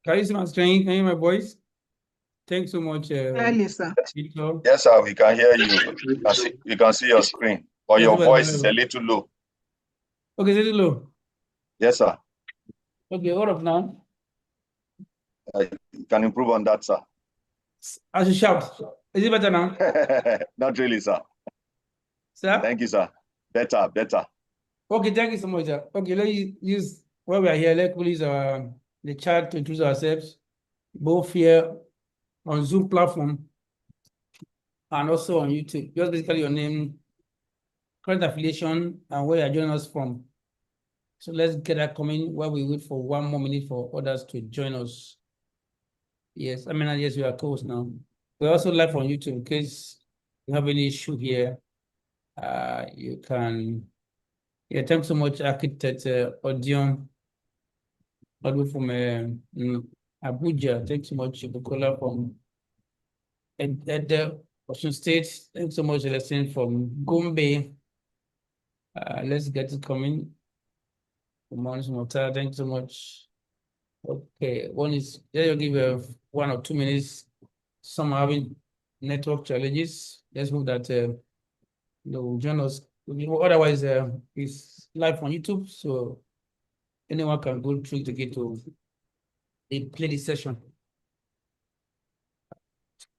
Can you see my screen? Can you hear my voice? Thanks so much, Clearly, sir. Victor. Yes, sir, we can hear you. We can see your screen, but Yes, your well, voice is a little low. Okay, is it low? Yes, sir. Okay, what up now? You can improve on that, sir. I should shout. Is it better now? Not really, sir. Sir? Thank you, sir. Better, better. Okay, thank you so much, sir. Okay, let's use, while we are here, let's use the chat to introduce ourselves, both here on Zoom platform and also on YouTube. Just basically your name, current affiliation, and where you're joining us from. So let's get that coming while we wait for 1 more minute for others to join us. Yes, I mean, yes, we are close now. We're also live on YouTube in case you have any issue here. You can, yeah, thanks so much, Architect Odion, from Abuja. Thanks so much, Bukola from the Osun State. Thanks so much, Lesson from Gombe. Let's get it coming. Romanus, thanks so much. Okay, one is, I'll give you 1 or 2 minutes. Some are having network challenges. Let's hope that join us. Otherwise, it's live on YouTube, so anyone can go through to get to play this session.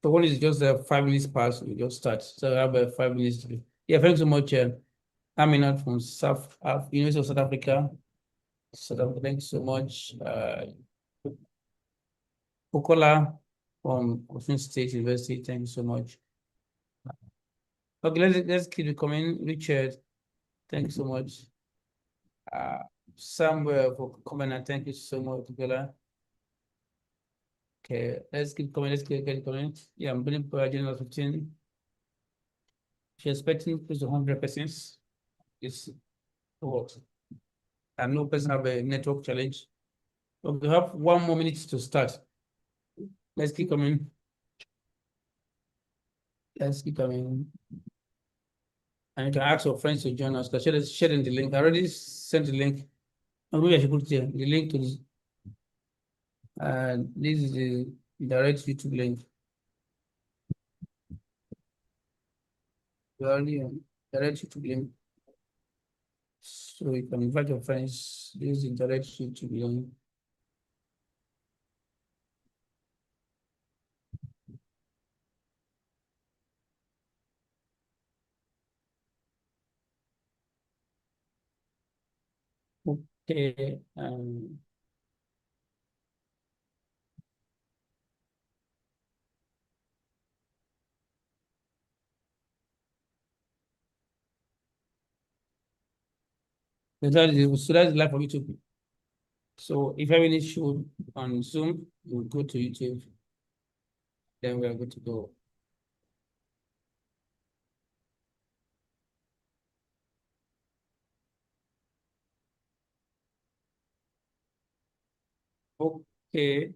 So one is just 5 minutes past, we just start. So I have 5 minutes. Yeah, thanks so much. Aminat from University of South Africa. Thanks so much. Bukola from Osun State University. Thanks so much. Okay, let's keep it coming. Richard, thanks so much. Samuel for comment. Thank you so much, Bukola. Okay, let's keep coming. Let's get coming. Yeah, I'm building per general 15. She's expecting close to 100%. It's works. And no person have a network challenge. So we have 1 more minute to start. Let's keep coming. Let's keep coming. And you can ask your friends to join us. Share the link. I already sent the link. Maybe I should put here the link to this. This is the direct YouTube link. Direct YouTube link. So you can invite your friends. This is the direct YouTube link. Okay. So that's live on YouTube. So if you have any issue on Zoom, you go to YouTube. Then we are good to go. Okay.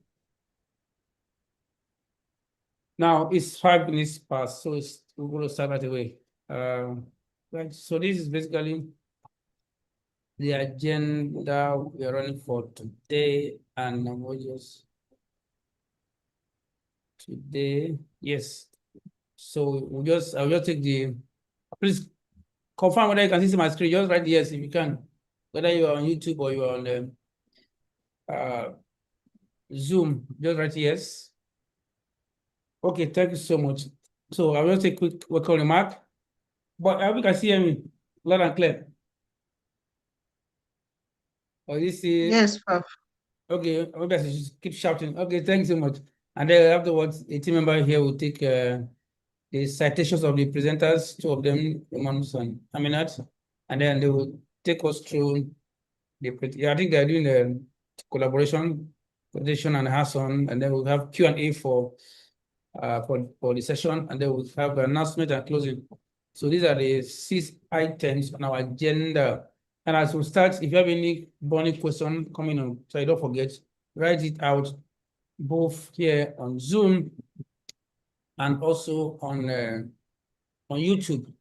Now it's 5 minutes past, so we're going to start right away. Right. So this is basically the agenda we are running for today, and we'll just today. Yes. So I'll just take please confirm whether you can see my screen. Just write yes if you can, whether you are on YouTube or you are on Zoom. Just write yes. Okay, thank you so much. So I'll just take a quick welcome remark. But I hope you can see me loud and clear. Oh, this is Yes, Prof. okay. Maybe I should keep shouting. Okay, thanks so much. And then afterwards, a team member here will take the citations of the presenters, 2 of them, Romanus and Aminat, and then they will take us through I think they're doing the collaboration, presentation and hands-on, and then we'll have Q&A for the session, and then we'll have announcement and closing. So these are the 6 items on our agenda. And as we start, if you have any burning question coming on, so you don't forget, write it out both here on Zoom and also on YouTube.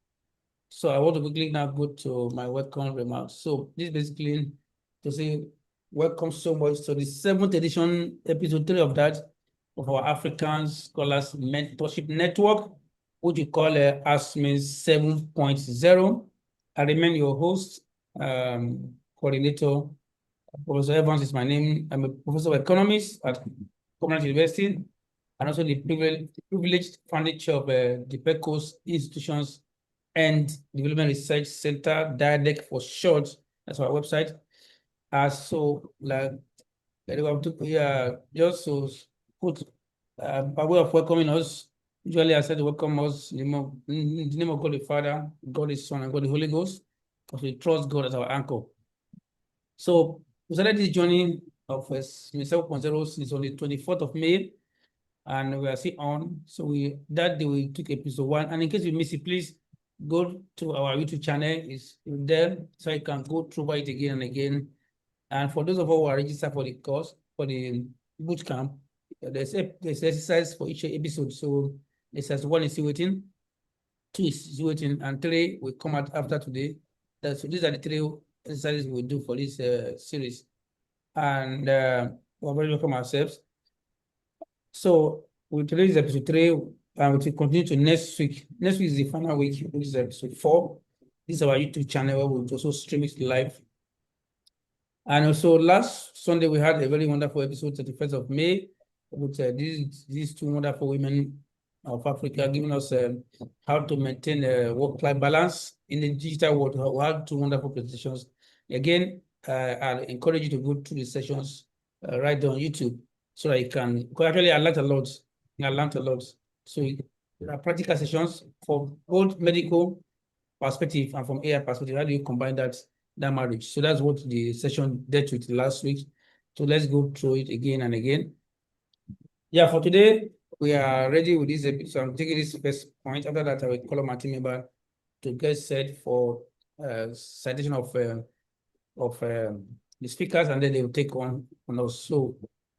So I want to quickly now go to my welcome remarks. So this basically to say welcome so much to the 7th edition, episode 3 of that, of our African Scholars Mentorship Network, which we call ASMN 7.0. I remain your host, coordinator. Professor Evans is my name. I'm a professor of economics at Commonwealth University, and also the privileged founding chair of the PECOS Institutions and Development Research Center, DIaDeRC for short. That's our website. So, like, just to put by way of welcoming us, usually I said to welcome us in the name of God the Father, God the Son, and God the Holy Ghost, because we trust God as our anchor. So, we started this journey of 7.0 since on the 24th of May, and we are still on. So, that day we took episode 1. And in case you miss it, please go to our YouTube channel. It's there, so you can go through it again and again. And for those of us who are registered for the course, for the boot camp, there's exercise for each episode. So exercise 1 is still waiting, 2 is still waiting, and 3 will come out after today. So these are the 3 exercises we'll do for this series. And we're very welcome ourselves. So with today's episode 3, and we will continue to next week. Next week is the final week, which is episode 4. This is our YouTube channel where we'll also stream it live. And also last Sunday, we had a very wonderful episode, 31st of May, with these 2 wonderful women of Africa giving us how to maintain a work-life balance in the digital world. We had 2 wonderful presentations. Again, I encourage you to go through the sessions right there on YouTube so that you can, because actually I learned a lot. So there are practical sessions for both medical perspective and from AI perspective. How do you combine that marriage? So that's what the session dealt with last week. So let's go through it again and again. Yeah, for today, we are ready with this episode. So I'm taking this first point. After that, I will call on my team member to get set for citation of the speakers, and then they will take on us. So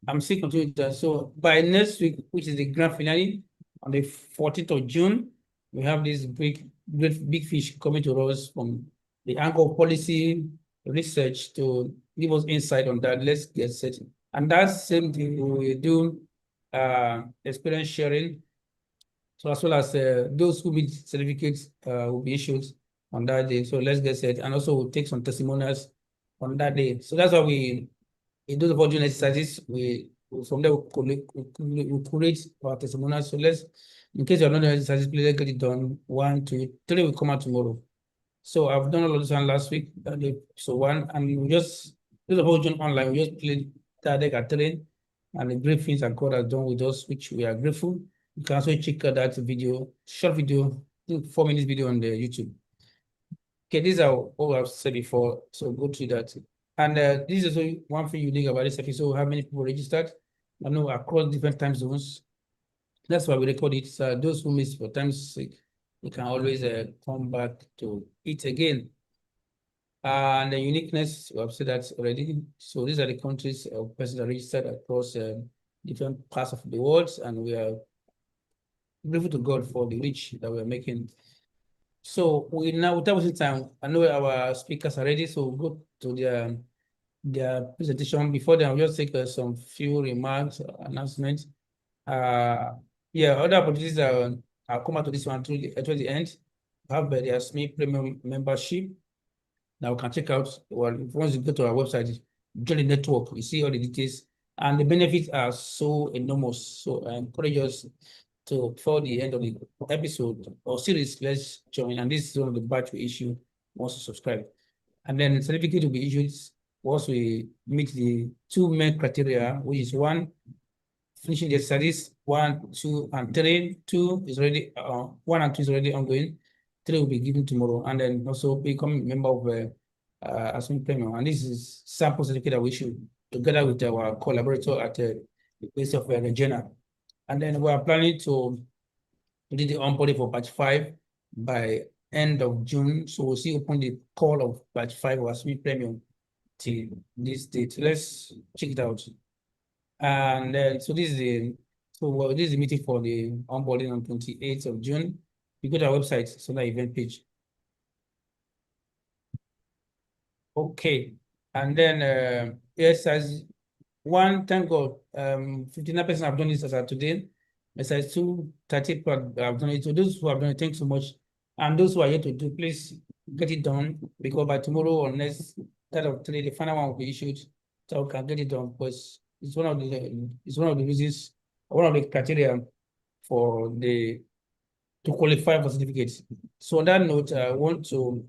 I'm still continuing that. So by next week, which is the grand finale, on the 14th of June, we have this big fish coming to us from the angle of policy research to give us insight on that. Let's get set. And that same thing we will do experience sharing. So as well as those who meet certificates will be issued on that day. So let's get set. And also we'll take some testimonials on that day. So that's why we, in those of us doing exercises, from there we create our testimonials. So let's, in case you're not doing exercises, please let's get it done. 1, 2, 3 will come out tomorrow. So I've done all of this one last week, so 1, and we just, those of us doing online, we just played DIaDeRC at 3, and the great things that God has done with us, which we are grateful. You can also check out that video, short video, 4 minutes video on the YouTube. Okay, these are all I've said before, so go through that. And this is also one thing unique about this episode, how many people registered. I know across different time zones. That's why we record it. So those who miss for time's sake, you can always come back to it again. And the uniqueness, we have said that already. So these are the countries of persons that registered across different parts of the world, and we are grateful to God for the reach that we're making. So we now, without wasting time, I know our speakers are ready, so we'll go to their presentation. Before then, I'll just take some few remarks, announcements. Yeah, other opportunities I'll come out to this one towards the end. Have the ASMN premium membership. Now we can check out, well, once you go to our website, join the network, you see all the details, and the benefits are so enormous. So I encourage us to, before the end of the episode or series, let's join. And this is one of the batch we issue once you subscribe. And then the certificate will be issued once we meet the 2 main criteria, which is 1, finishing the studies, 1, 2, and 3. 2 is already 1 and 2 is already ongoing. 3 will be given tomorrow, and then also become a member of ASMN Premium. And this is sample certificate that we issue together with our collaborator at the University of Regina. And then we are planning to do the onboarding for batch 5 by end of June. So we'll see open the call of batch 5 of ASMN Premium till this date. Let's check it out. And so this is the meeting for the onboarding on 28th of June. You go to our website, so that event page. Okay. And then exercise one, thank God, 59% have done this as of today. Exercise two, 30 people have done it. So those who have done it, thanks so much. And those who are yet to do, please get it done, because by tomorrow or next that of today, the final one will be issued, so we can get it done, because it's one of the reasons, one of the criteria for the to qualify for certificates. So on that note, I want to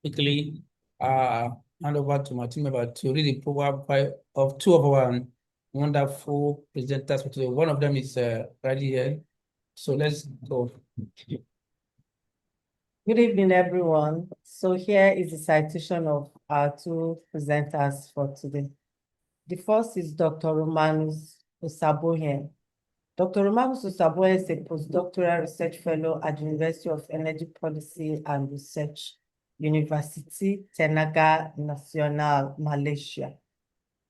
quickly hand over to my team member to read the profile of two of our wonderful presenters for today. One of them is right here. So let's go. Good evening, everyone. So here is the citation of our two presenters for today. The first is Dr. Romanus Osabohien. Dr. Romanus Osabohien is a postdoctoral research fellow at the University of Energy Policy and Research, University Tenaga Nasional, Malaysia,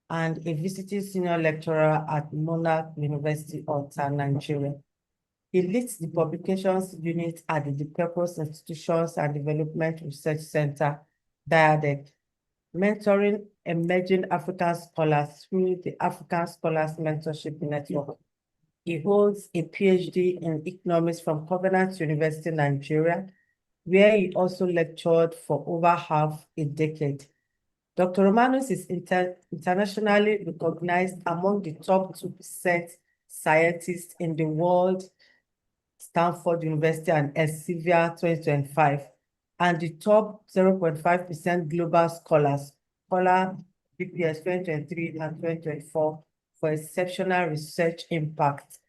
and a visiting senior lecturer at Monarch University, Alta, Nigeria. He leads the publications unit at the Purpose Institutions and Development Research Center, DIaDeRC, mentoring emerging African scholars through the African Scholars Mentorship Network. He holds a PhD in economics from Covenant University, Nigeria, where he also lectured for over half a decade. Dr. Romanus is internationally recognized among the top 2% scientists in the world, Stanford University and Elsevier 2025, and the top 0.5% global scholars, Scholar BPS 2023 and 2024, for exceptional research impact.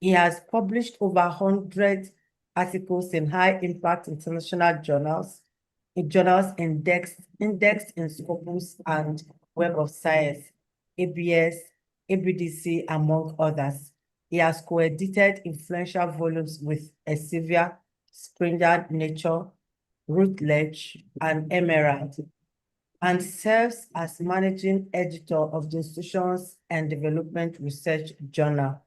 He has published over 100 articles in high-impact international journals, in journals indexed in Scopus and Web of Science, ABS, ABDC, among others. He has co-edited influential volumes with Elsevier, Springer Nature, Routledge, and Emerald, and serves as managing editor of the Institutions and Development Research Journal.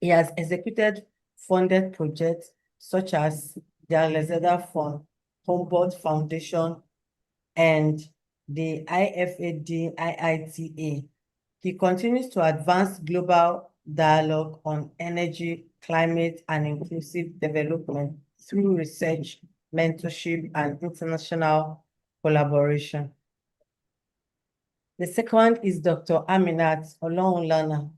He has executed funded projects such as the Alexander Fund, Humboldt Foundation, and the IFAD IITA. He continues to advance global dialogue on energy, climate, and inclusive development through research, mentorship, and international collaboration. The second is Dr. Aminat Olohunlana.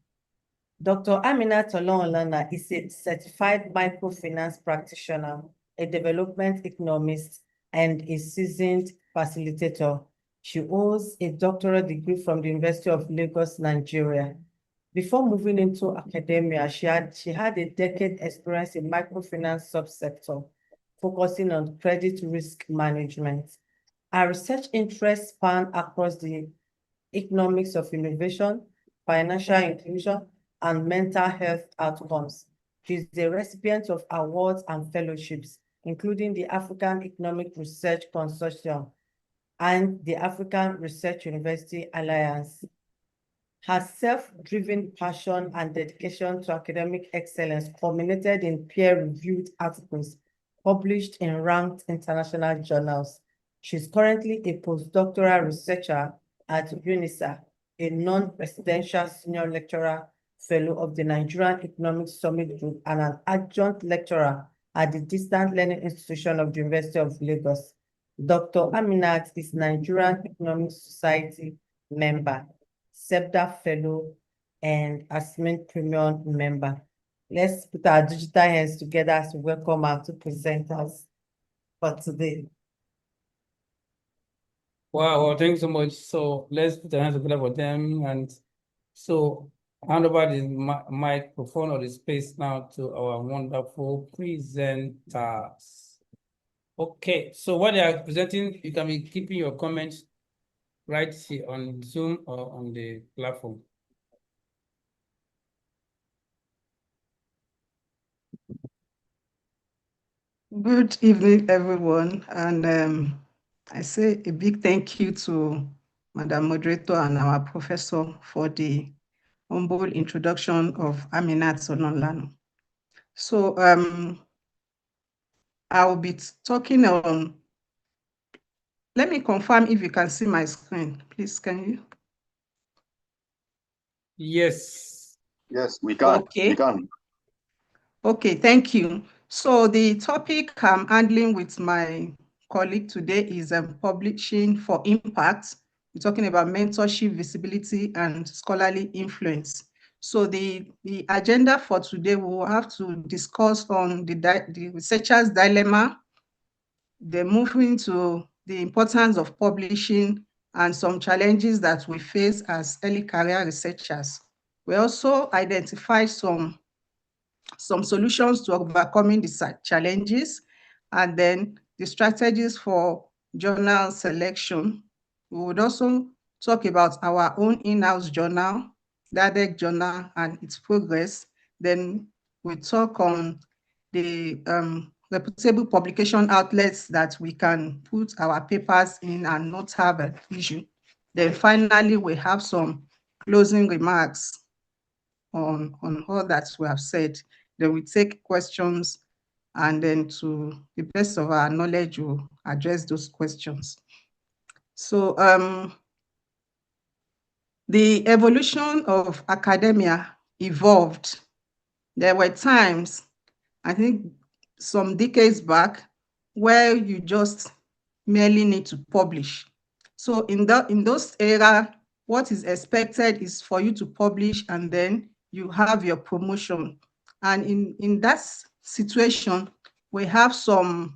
Dr. Aminat Olohunlana is a certified microfinance practitioner, a development economist, and a seasoned facilitator. She holds a doctoral degree from the University of Lagos, Nigeria. Before moving into academia, she had a decade experience in microfinance subsector, focusing on credit risk management. Her research interests span across the economics of innovation, financial inclusion, and mental health outcomes. She is the recipient of awards and fellowships, including the African Economic Research Consortium and the African Research University Alliance. Her self-driven passion and dedication to academic excellence culminated in peer-reviewed articles published in ranked international journals. She's currently a postdoctoral researcher at UNISA, a non-presidential senior lecturer fellow of the Nigerian Economic Summit Group, and an adjunct lecturer at the Distant Learning Institution of the University of Lagos. Dr. Aminat is Nigerian Economic Society member, SEBDA fellow, and ASMN premium member. Let's put our digital hands together to welcome our two presenters for today. Wow, thanks so much. So let's put our hands together for them. And so hand over the microphone or the space now to our wonderful presenters. Okay, so what they are presenting, you can be keeping your comments right here on Zoom or on the platform. Good evening, everyone. And I say a big thank you to Madam Moderator and our professor for the humble introduction of Aminat Olohunlana. So I will be talking on Let me confirm if you can see my screen. Please, can you? Yes. Yes, we can. Okay. We can. Okay, thank you. So the topic I'm handling with my colleague today is publishing for impact. We're talking about mentorship, visibility, and scholarly influence. So the agenda for today, we will have to discuss on the researcher's dilemma, then moving to the importance of publishing and some challenges that we face as early career researchers. We also identify some solutions to overcoming the challenges, and then the strategies for journal selection. We would also talk about our own in-house journal, DIaDeRC journal, and its progress. Then we talk on the reputable publication outlets that we can put our papers in and not have an issue. Then finally, we have some closing remarks on all that we have said. Then we take questions, and then to the best of our knowledge, we'll address those questions. So the evolution of academia evolved. There were times, I think some decades back, where you just merely need to publish. So in those era, what is expected is for you to publish, and then you have your promotion. And in that situation, we have some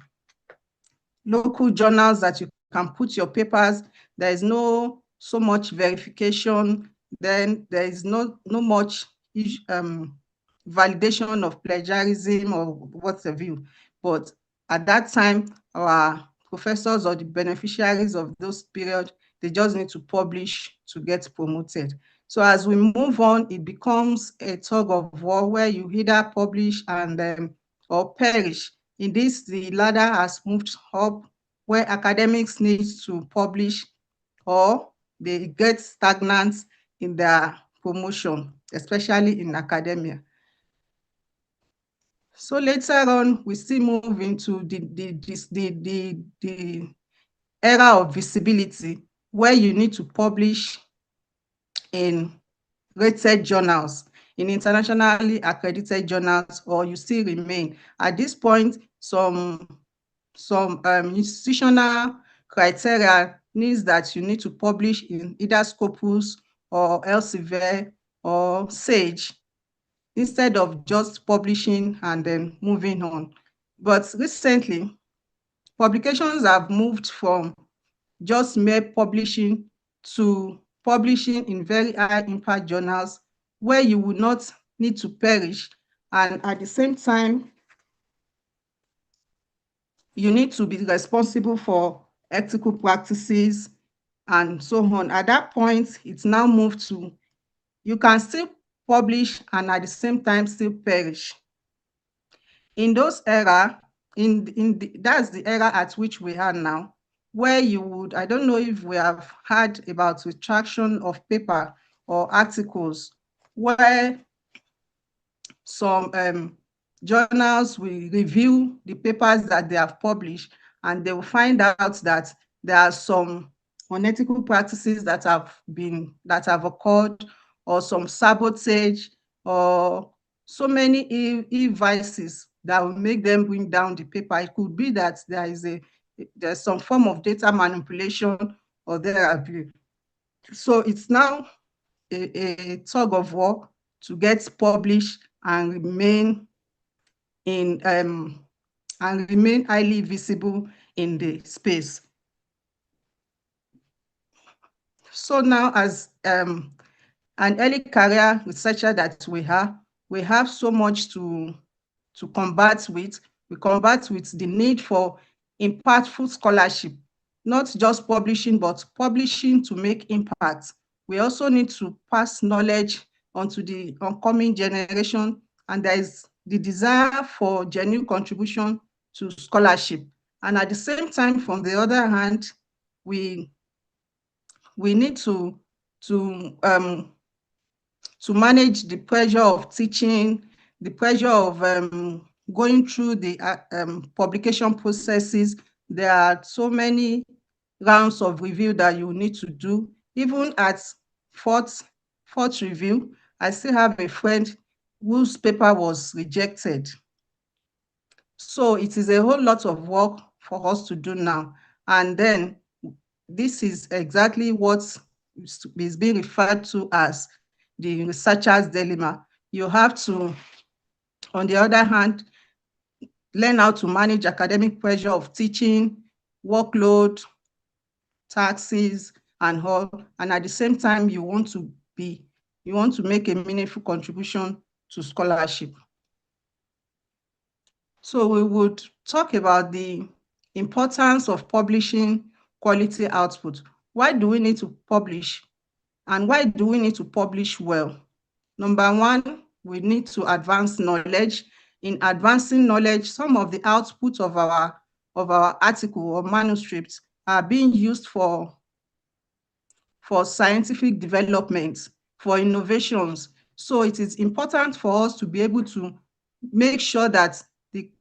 local journals that you can put your papers. There is no so much verification. Then there is no much validation of plagiarism or what have you. But at that time, our professors or the beneficiaries of those periods, they just need to publish to get promoted. So as we move on, it becomes a tug of war where you either publish and or perish. In this, the ladder has moved up, where academics need to publish or they get stagnant in their promotion, especially in academia. So later on, we still move into the era of visibility, where you need to publish in rated journals, in internationally accredited journals, or you still remain. At this point, some institutional criteria means that you need to publish in either Scopus or Elsevier or Sage, instead of just publishing and then moving on. But recently, publications have moved from just mere publishing to publishing in very high impact journals, where you will not need to perish, and at the same time, you need to be responsible for ethical practices and so on. At that point, it's now moved to, you can still publish and at the same time still perish. In those era, that's the era at which we are now, where you would, I don't know if we have heard about retraction of paper or articles, where some journals will review the papers that they have published, and they will find out that there are some unethical practices that have occurred, or some sabotage, or so many vices that will make them bring down the paper. It could be that there's some form of data manipulation or thereabout. So it's now a tug of war to get published and remain highly visible in the space. So now, as an early career researcher that we have so much to combat with. We combat with the need for impactful scholarship, not just publishing, but publishing to make impact. We also need to pass knowledge onto the oncoming generation, and there is the desire for genuine contribution to scholarship. And at the same time, from the other hand, we need to manage the pressure of teaching, the pressure of going through the publication processes. There are so many rounds of review that you need to do. Even at fourth review, I still have a friend whose paper was rejected. So it is a whole lot of work for us to do now. And then this is exactly what is being referred to as the researcher's dilemma. You have to, on the other hand, learn how to manage academic pressure of teaching, workload, taxes, and all. And at the same time, you want to make a meaningful contribution to scholarship. So we would talk about the importance of publishing quality output. Why do we need to publish? And why do we need to publish well? Number one, we need to advance knowledge. In advancing knowledge, some of the output of our article or manuscripts are being used for scientific development, for innovations. So it is important for us to be able to make sure that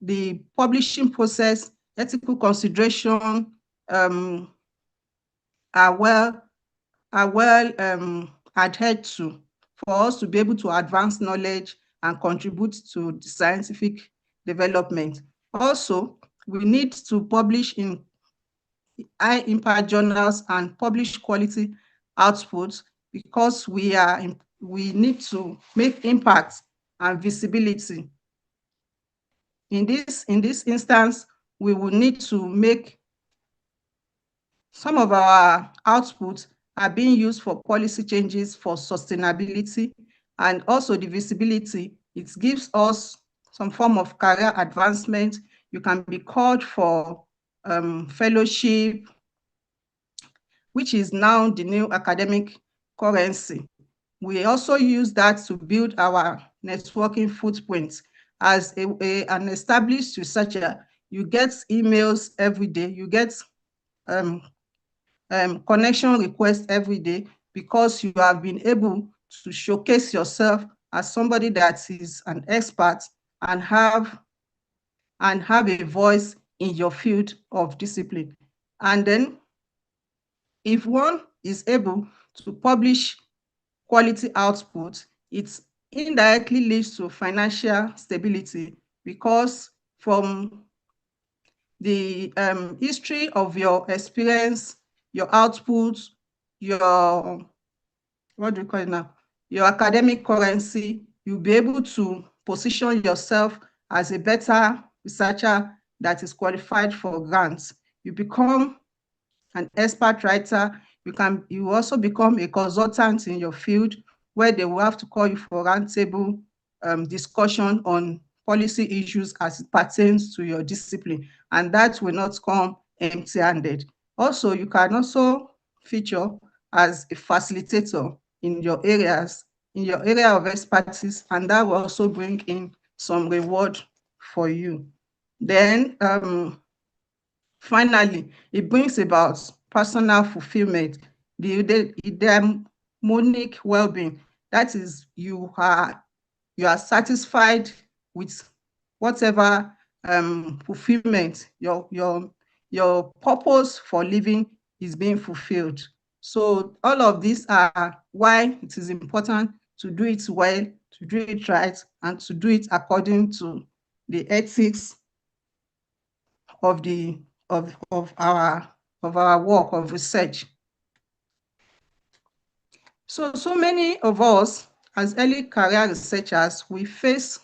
the publishing process, ethical consideration are well adhered to, for us to be able to advance knowledge and contribute to the scientific development. Also, we need to publish in high impact journals and publish quality outputs because we need to make impact and visibility. In this instance, we will need to make some of our outputs are being used for policy changes, for sustainability, and also the visibility. It gives us some form of career advancement. You can be called for fellowship, which is now the new academic currency. We also use that to build our networking footprint. As an established researcher, you get emails every day, you get connection requests every day because you have been able to showcase yourself as somebody that is an expert and have a voice in your field of discipline. And then if one is able to publish quality output, it indirectly leads to financial stability because from the history of your experience, your output, your, what do you call it now? Your academic currency, you'll be able to position yourself as a better researcher that is qualified for grants. You become an expert writer. You also become a consultant in your field where they will have to call you for roundtable discussion on policy issues as it pertains to your discipline, and that will not come empty-handed. Also, you can also feature as a facilitator in your area of expertise, and that will also bring in some reward for you. Then finally, it brings about personal fulfillment, the eudaimonic well-being. That is, you are satisfied with whatever fulfillment, your purpose for living is being fulfilled. So all of these are why it is important to do it well, to do it right, and to do it according to the ethics of our work of research. So many of us as early career researchers, we face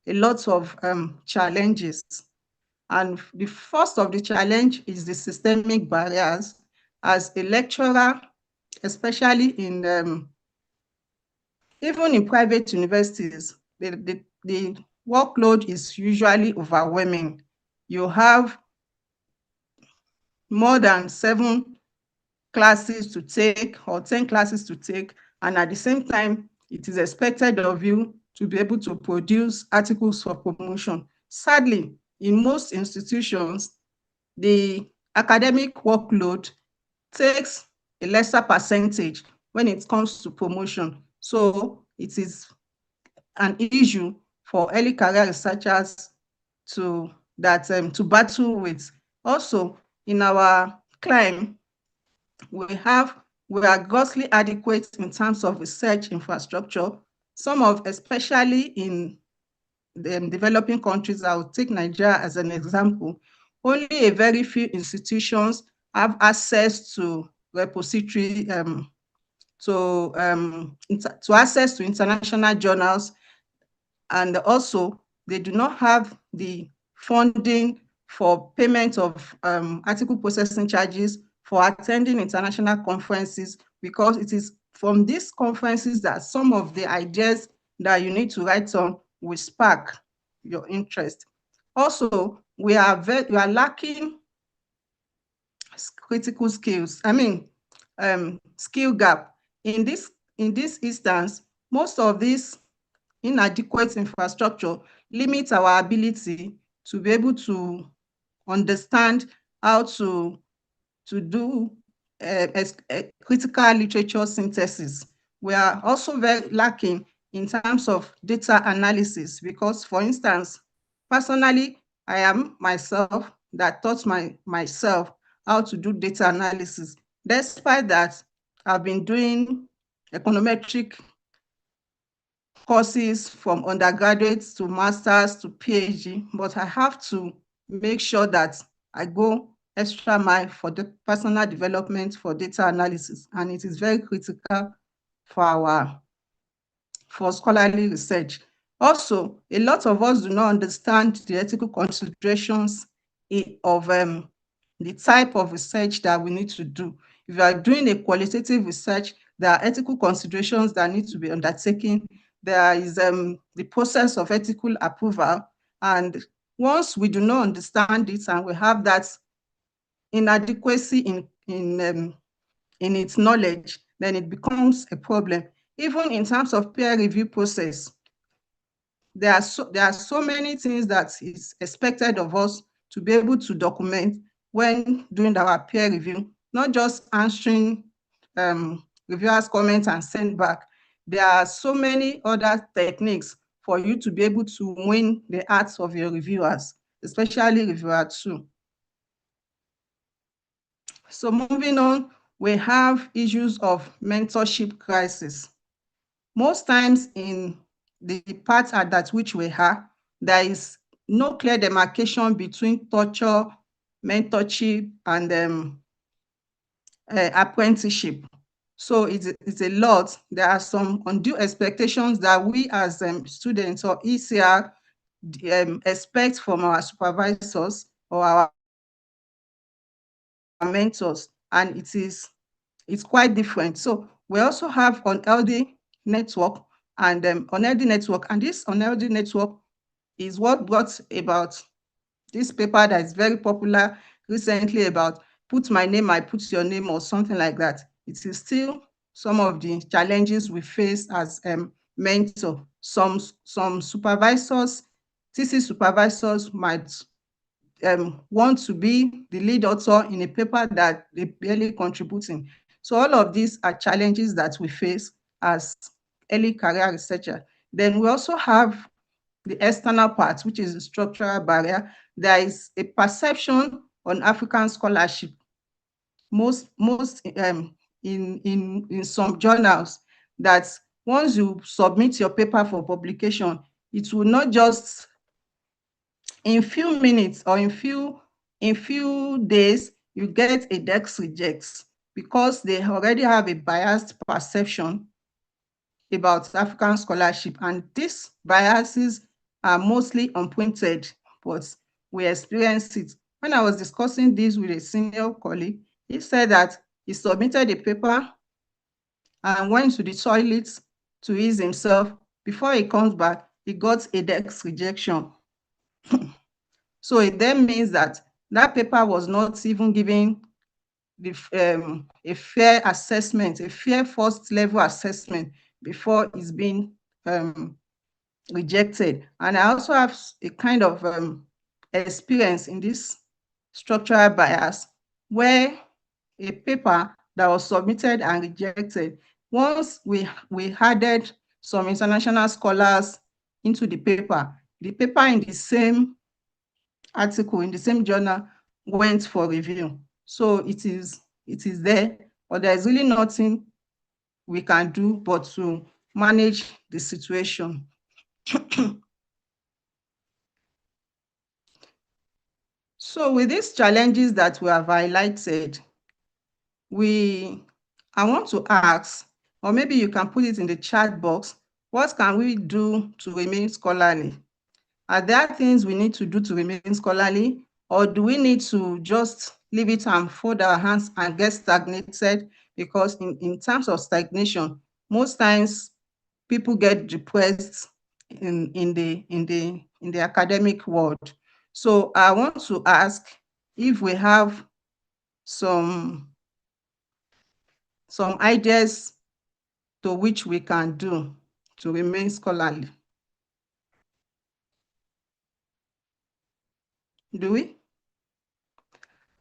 a lot of challenges. And the first of the challenge is the systemic barriers. As a lecturer, especially in even in private universities, the workload is usually overwhelming. You have more than 7 classes to take or 10 classes to take, and at the same time, it is expected of you to be able to produce articles for promotion. Sadly, in most institutions, the academic workload takes a lesser percentage when it comes to promotion. So it is an issue for early career researchers to battle with. Also, in our climb, We are grossly adequate in terms of research infrastructure. Especially in the developing countries, I will take Nigeria as an example, only a very few institutions have access to repository, to access to international journals, and also they do not have the funding for payment of article processing charges for attending international conferences, because it is from these conferences that some of the ideas that you need to write on will spark your interest. Also, we are lacking critical skills. Skill gap. In this instance, most of these inadequate infrastructure limits our ability to be able to understand how to do critical literature synthesis. We are also very lacking in terms of data analysis, because, for instance, personally, I am myself that taught myself how to do data analysis. Despite that, I've been doing econometric courses from undergraduates to masters to PhD, but I have to make sure that I go extra mile for the personal development for data analysis, and it is very critical for scholarly research. Also, a lot of us do not understand the ethical considerations of the type of research that we need to do. If you are doing a qualitative research, there are ethical considerations that need to be undertaken. There is the process of ethical approval, and once we do not understand it and we have that inadequacy in its knowledge, then it becomes a problem. Even in terms of peer review process, there are so many things that is expected of us to be able to document when doing our peer review, not just answering reviewers' comments and send back. There are so many other techniques for you to be able to win the hearts of your reviewers, especially reviewer 2. So moving on, we have issues of mentorship crisis. Most times in the part at that which we have, there is no clear demarcation between tutor, mentorship, and apprenticeship. So it's a lot. There are some undue expectations that we as students or ECR expect from our supervisors or our mentors, and it's quite different. So we also have unhealthy network, and unhealthy network, and this unhealthy network is what brought about this paper that is very popular recently about put my name, I put your name, or something like that. It is still some of the challenges we face as mentor. Some supervisors, thesis supervisors might want to be the lead author in a paper that they barely contributing. So all of these are challenges that we face as early career researcher. Then we also have the external part, which is the structural barrier. There is a perception on African scholarship, most in some journals, that once you submit your paper for publication, it will not just in few minutes or in few days you get a DEX rejects, because they already have a biased perception about African scholarship, and these biases are mostly unpointed, but we experience it. When I was discussing this with a senior colleague, he said that he submitted a paper and went to the toilet to ease himself. Before he comes back, he got a DEX rejection. So it then means that that paper was not even giving a fair assessment, a fair first level assessment before it's been rejected. And I also have a kind of experience in this structural bias, where a paper that was submitted and rejected, once we added some international scholars into the paper in the same article, in the same journal, went for review. So it is it is there, but there's really nothing we can do but to manage the situation. So with these challenges that we have highlighted, I want to ask, or maybe you can put it in the chat box, what can we do to remain scholarly? Are there things we need to do to remain scholarly, or do we need to just leave it and fold our hands and get stagnated? Because in terms of stagnation, most times people get depressed in the academic world. So I want to ask if we have some ideas to which we can do to remain scholarly. Do we?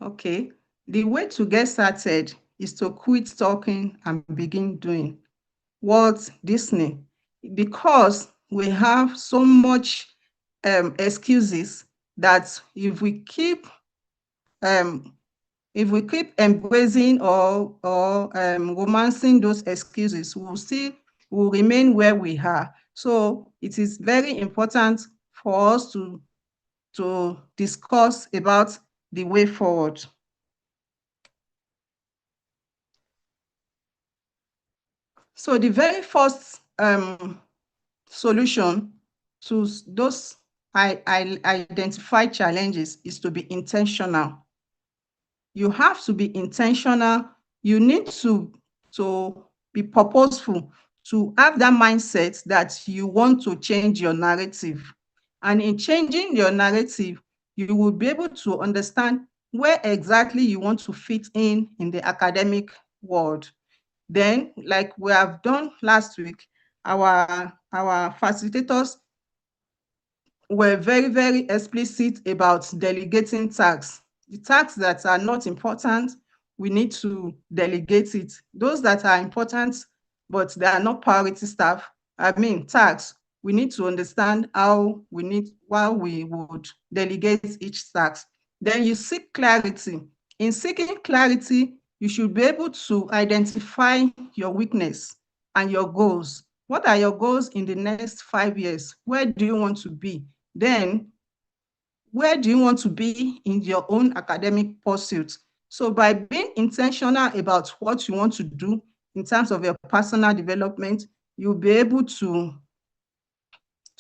Okay. The way to get started is to quit talking and begin doing. Walt Disney, because we have so much excuses that if we keep embracing or romancing those excuses, we'll remain where we are. So it is very important for us to discuss about the way forward. So the very first solution to those identified challenges is to be intentional. You have to be intentional. You need to be purposeful, to have that mindset that you want to change your narrative. And in changing your narrative, you will be able to understand where exactly you want to fit in the academic world. Then, like we have done last week, our facilitators were very, very explicit about delegating tasks. The tasks that are not important, we need to delegate it. Those that are important, but they are not priority tasks, we need to understand why we would delegate each task. Then you seek clarity. In seeking clarity, you should be able to identify your weakness and your goals. What are your goals in the next 5 years? Where do you want to be? Then, where do you want to be in your own academic pursuit? So by being intentional about what you want to do in terms of your personal development, you'll be able to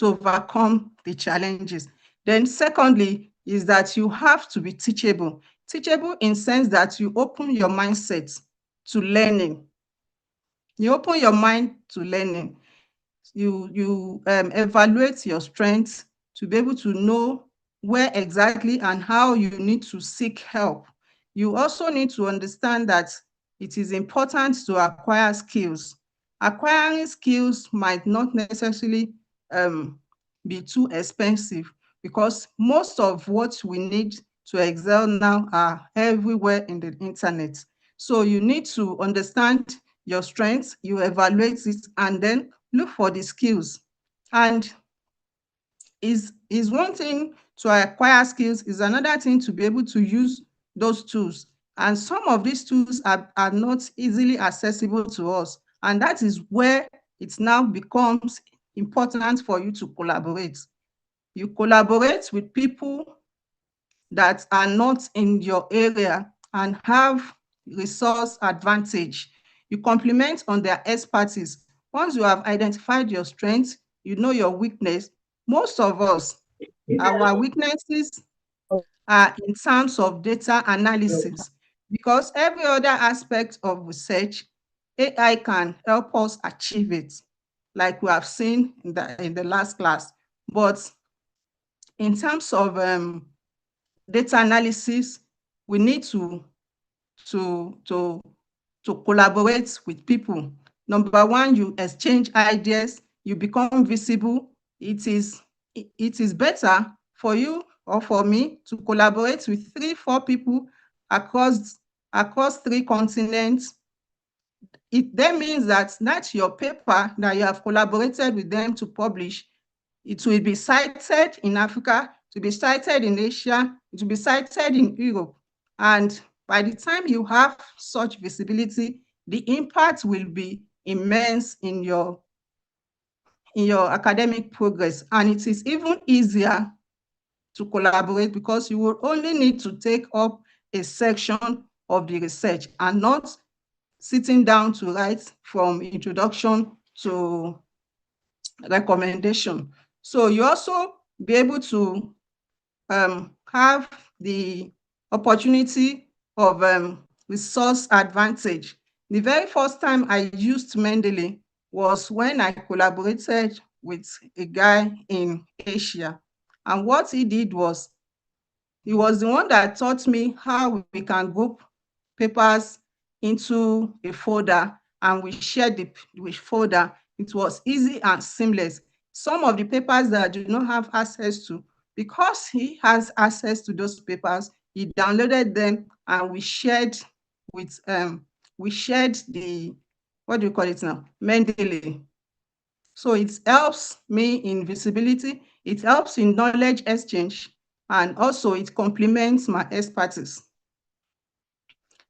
overcome the challenges. Then secondly, is that you have to be teachable. Teachable in sense that you open your mindset to learning. You open your mind to learning. You evaluate your strengths to be able to know where exactly and how you need to seek help. You also need to understand that it is important to acquire skills. Acquiring skills might not necessarily be too expensive, because most of what we need to excel now are everywhere in the internet. So you need to understand your strengths, you evaluate it, and then look for the skills. And is one thing to acquire skills, is another thing to be able to use those tools. And some of these tools are not easily accessible to us. And that is where it now becomes important for you to collaborate. You collaborate with people that are not in your area and have resource advantage. You complement on their expertise. Once you have identified your strengths, you know your weakness. Most of us, our weaknesses are in terms of data analysis, because every other aspect of research, AI can help us achieve it, like we have seen in the last class. But in terms of data analysis, we need to collaborate with people. Number one, you exchange ideas, you become visible. It is better for you or for me to collaborate with 3-4 people across 3 continents. It then means that your paper that you have collaborated with them to publish, it will be cited in Africa, it will be cited in Asia, it will be cited in Europe. And by the time you have such visibility, the impact will be immense in your academic progress. And it is even easier to collaborate because you will only need to take up a section of the research and not sitting down to write from introduction to recommendation. So you also be able to have the opportunity of resource advantage. The very first time I used Mendeley was when I collaborated with a guy in Asia. And what he did was, he was the one that taught me how we can group papers into a folder, and we shared the folder. It was easy and seamless. Some of the papers that I do not have access to, because he has access to those papers, he downloaded them and we shared with the, what do you call it now? Mendeley. So it helps me in visibility, it helps in knowledge exchange, and also it complements my expertise.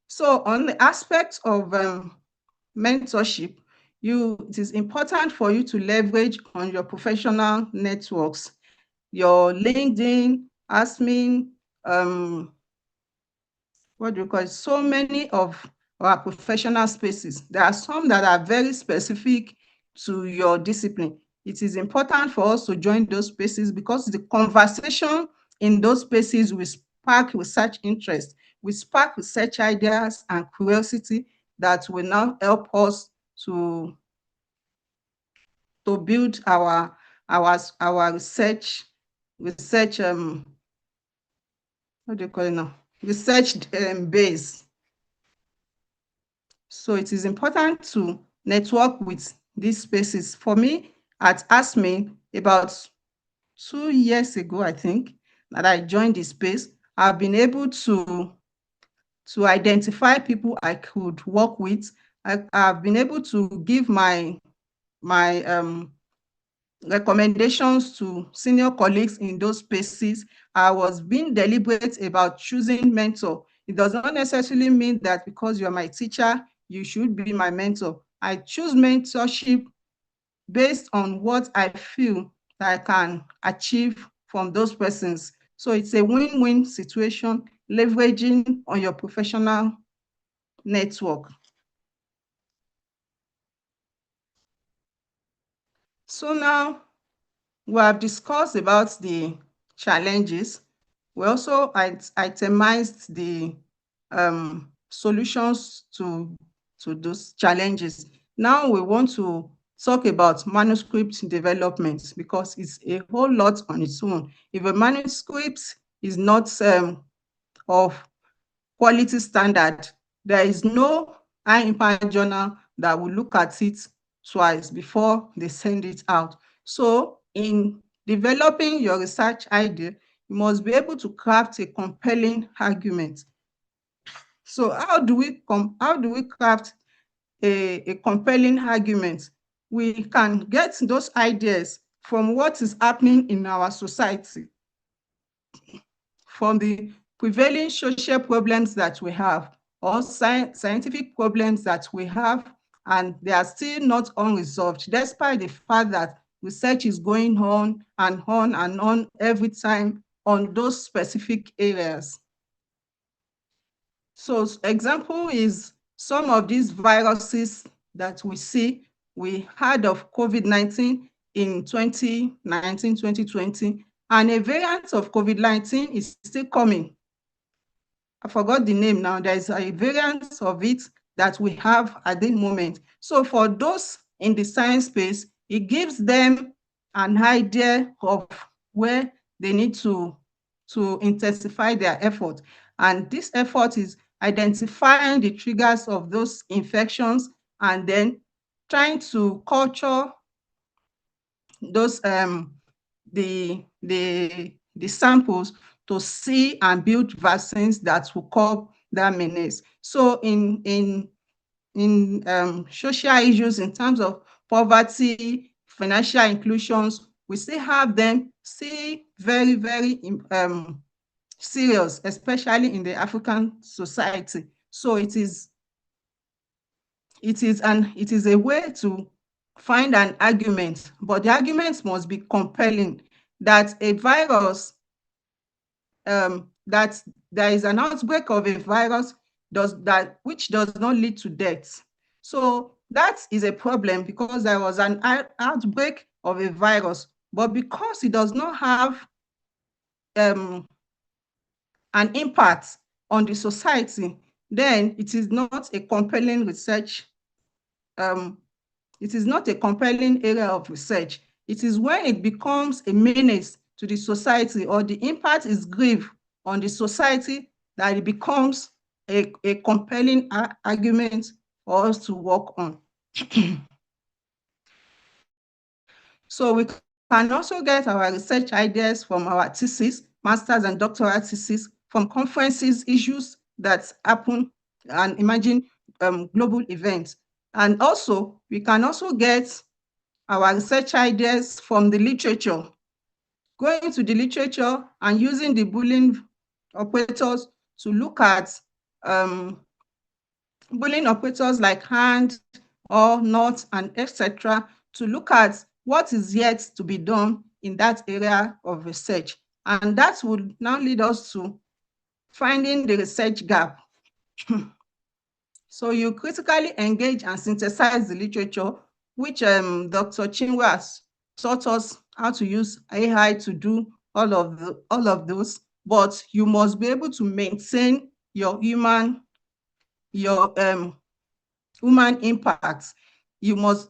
So on the aspect of mentorship, it is important for you to leverage on your professional networks, your LinkedIn, ASMN, what do you call it? So many of our professional spaces. There are some that are very specific to your discipline. It is important for us to join those spaces because the conversation in those spaces will spark research interest, will spark research ideas and curiosity that will now help us to build our research, what do you call it now? Research base. So it is important to network with these spaces. For me, at ASMN, about 2 years ago, I think, that I joined the space, I've been able to identify people I could work with. I've been able to give my recommendations to senior colleagues in those spaces. I was being deliberate about choosing mentor. It does not necessarily mean that because you're my teacher, you should be my mentor. I choose mentorship based on what I feel that I can achieve from those persons. So it's a win-win situation, leveraging on your professional network. So now we have discussed about the challenges. We also itemized the solutions to those challenges. Now we want to talk about manuscript development because it's a whole lot on its own. If a manuscript is not of quality standard, there is no high impact journal that will look at it twice before they send it out. So in developing your research idea, you must be able to craft a compelling argument. So how do we craft a compelling argument? We can get those ideas from what is happening in our society, from the prevailing social problems that we have, or scientific problems that we have, and they are still not unresolved, despite the fact that research is going on and on and on every time on those specific areas. So example is some of these viruses that we see. We heard of COVID-19 in 2019, 2020, and a variant of COVID-19 is still coming. I forgot the name now. There is a variant of it that we have at the moment. So for those in the science space, it gives them an idea of where they need to intensify their effort. And this effort is identifying the triggers of those infections and then trying to culture those the samples to see and build vaccines that will curb that menace. So in social issues in terms of poverty, financial inclusions, we still have them, very, very serious, especially in the African society. So it is a way to find an argument, but the argument must be compelling that a virus, that there is an outbreak of a virus which does not lead to death. So that is a problem because there was an outbreak of a virus, but because it does not have an impact on the society, then it is not a compelling research. It is not a compelling area of research. It is when it becomes a menace to the society or the impact is grave on the society that it becomes a compelling argument for us to work on. So we can also get our research ideas from our thesis, master's and doctoral thesis, from conferences, issues that happen, and emerging global events. And also, we can also get our research ideas from the literature, going to the literature and using the Boolean operators to look at Boolean operators like and, or, not, and etc., to look at what is yet to be done in that area of research. And that would now lead us to finding the research gap. So you critically engage and synthesize the literature, which Dr. Chinwe has taught us how to use AI to do all of those, but you must be able to maintain your human impact. You must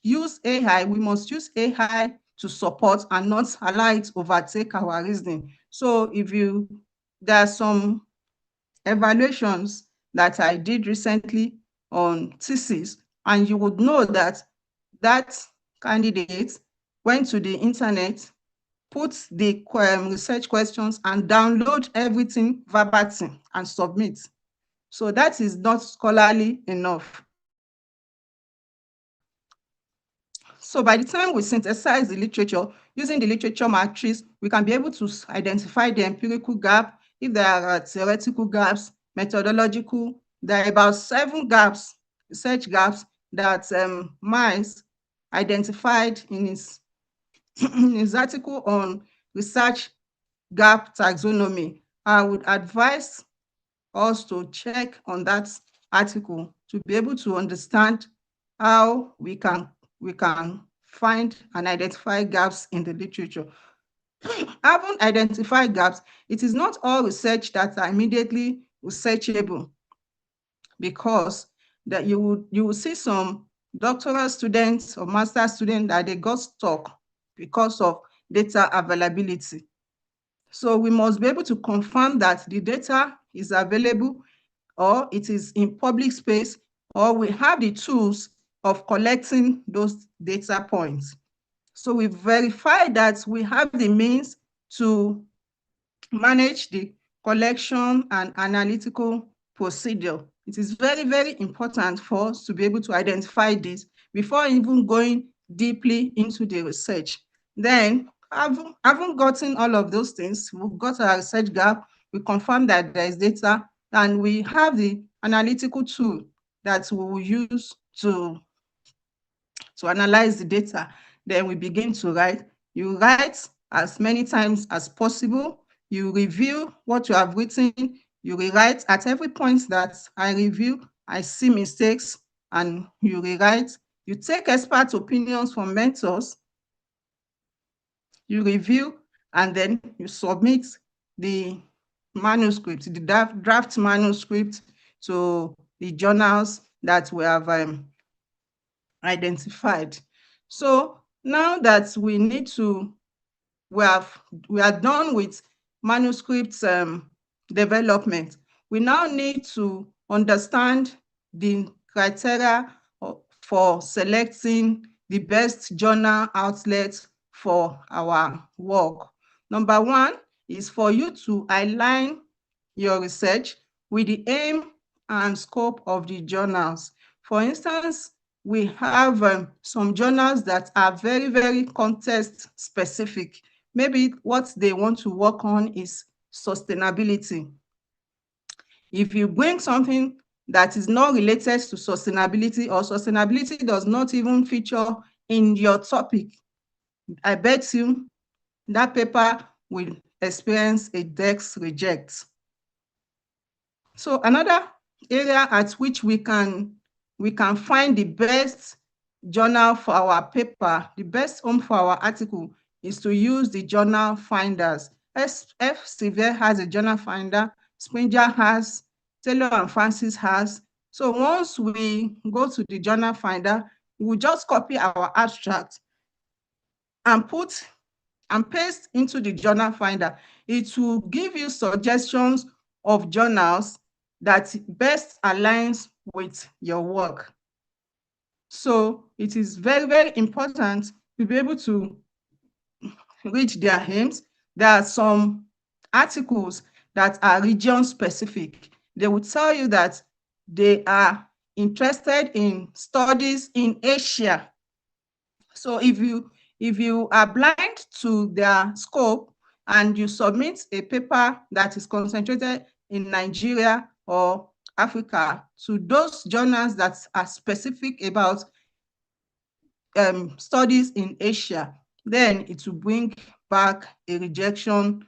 use AI. We must use AI to support and not allow it overtake our reasoning. So there are some evaluations that I did recently on thesis, and you would know that that candidate went to the internet, put the research questions, and download everything verbatim and submit. So that is not scholarly enough. So by the time we synthesize the literature, using the literature matrix, we can be able to identify the empirical gap, if there are theoretical gaps, methodological. There are about 7 gaps, research gaps, that Miles identified in his article on research gap taxonomy. I would advise us to check on that article to be able to understand how we can find and identify gaps in the literature. Having identified gaps, it is not all research that are immediately researchable, because that you will see some doctoral students or master students that they got stuck because of data availability. So we must be able to confirm that the data is available, or it is in public space, or we have the tools of collecting those data points. So we verify that we have the means to manage the collection and analytical procedure. It is very, very important for us to be able to identify this before even going deeply into the research. Then, having gotten all of those things, we've got our research gap, we confirm that there is data, and we have the analytical tool that we will use to analyze the data. Then we begin to write. You write as many times as possible. You review what you have written. You rewrite. At every point that I review, I see mistakes, and you rewrite. You take expert opinions from mentors. You review, and then you submit the manuscript, the draft manuscript, to the journals that we have identified. So now that we are done with manuscript development, we now need to understand the criteria for selecting the best journal outlet for our work. Number 1 is for you to align your research with the aim and scope of the journals. For instance, we have some journals that are very, very context specific. Maybe what they want to work on is sustainability. If you bring something that is not related to sustainability, or sustainability does not even feature in your topic, I bet you that paper will experience a DIaDeRC reject. So another area at which we can find the best journal for our paper, the best home for our article, is to use the journal finders. Elsevier has a journal finder, Springer has, Taylor and Francis has. So once we go to the journal finder, we'll just copy our abstract and put and paste into the journal finder. It will give you suggestions of journals that best aligns with your work. So it is very, very important to be able to reach their aims. There are some articles that are region specific. They will tell you that they are interested in studies in Asia. So if you are blind to their scope and you submit a paper that is concentrated in Nigeria or Africa to those journals that are specific about studies in Asia, then it will bring back a rejection,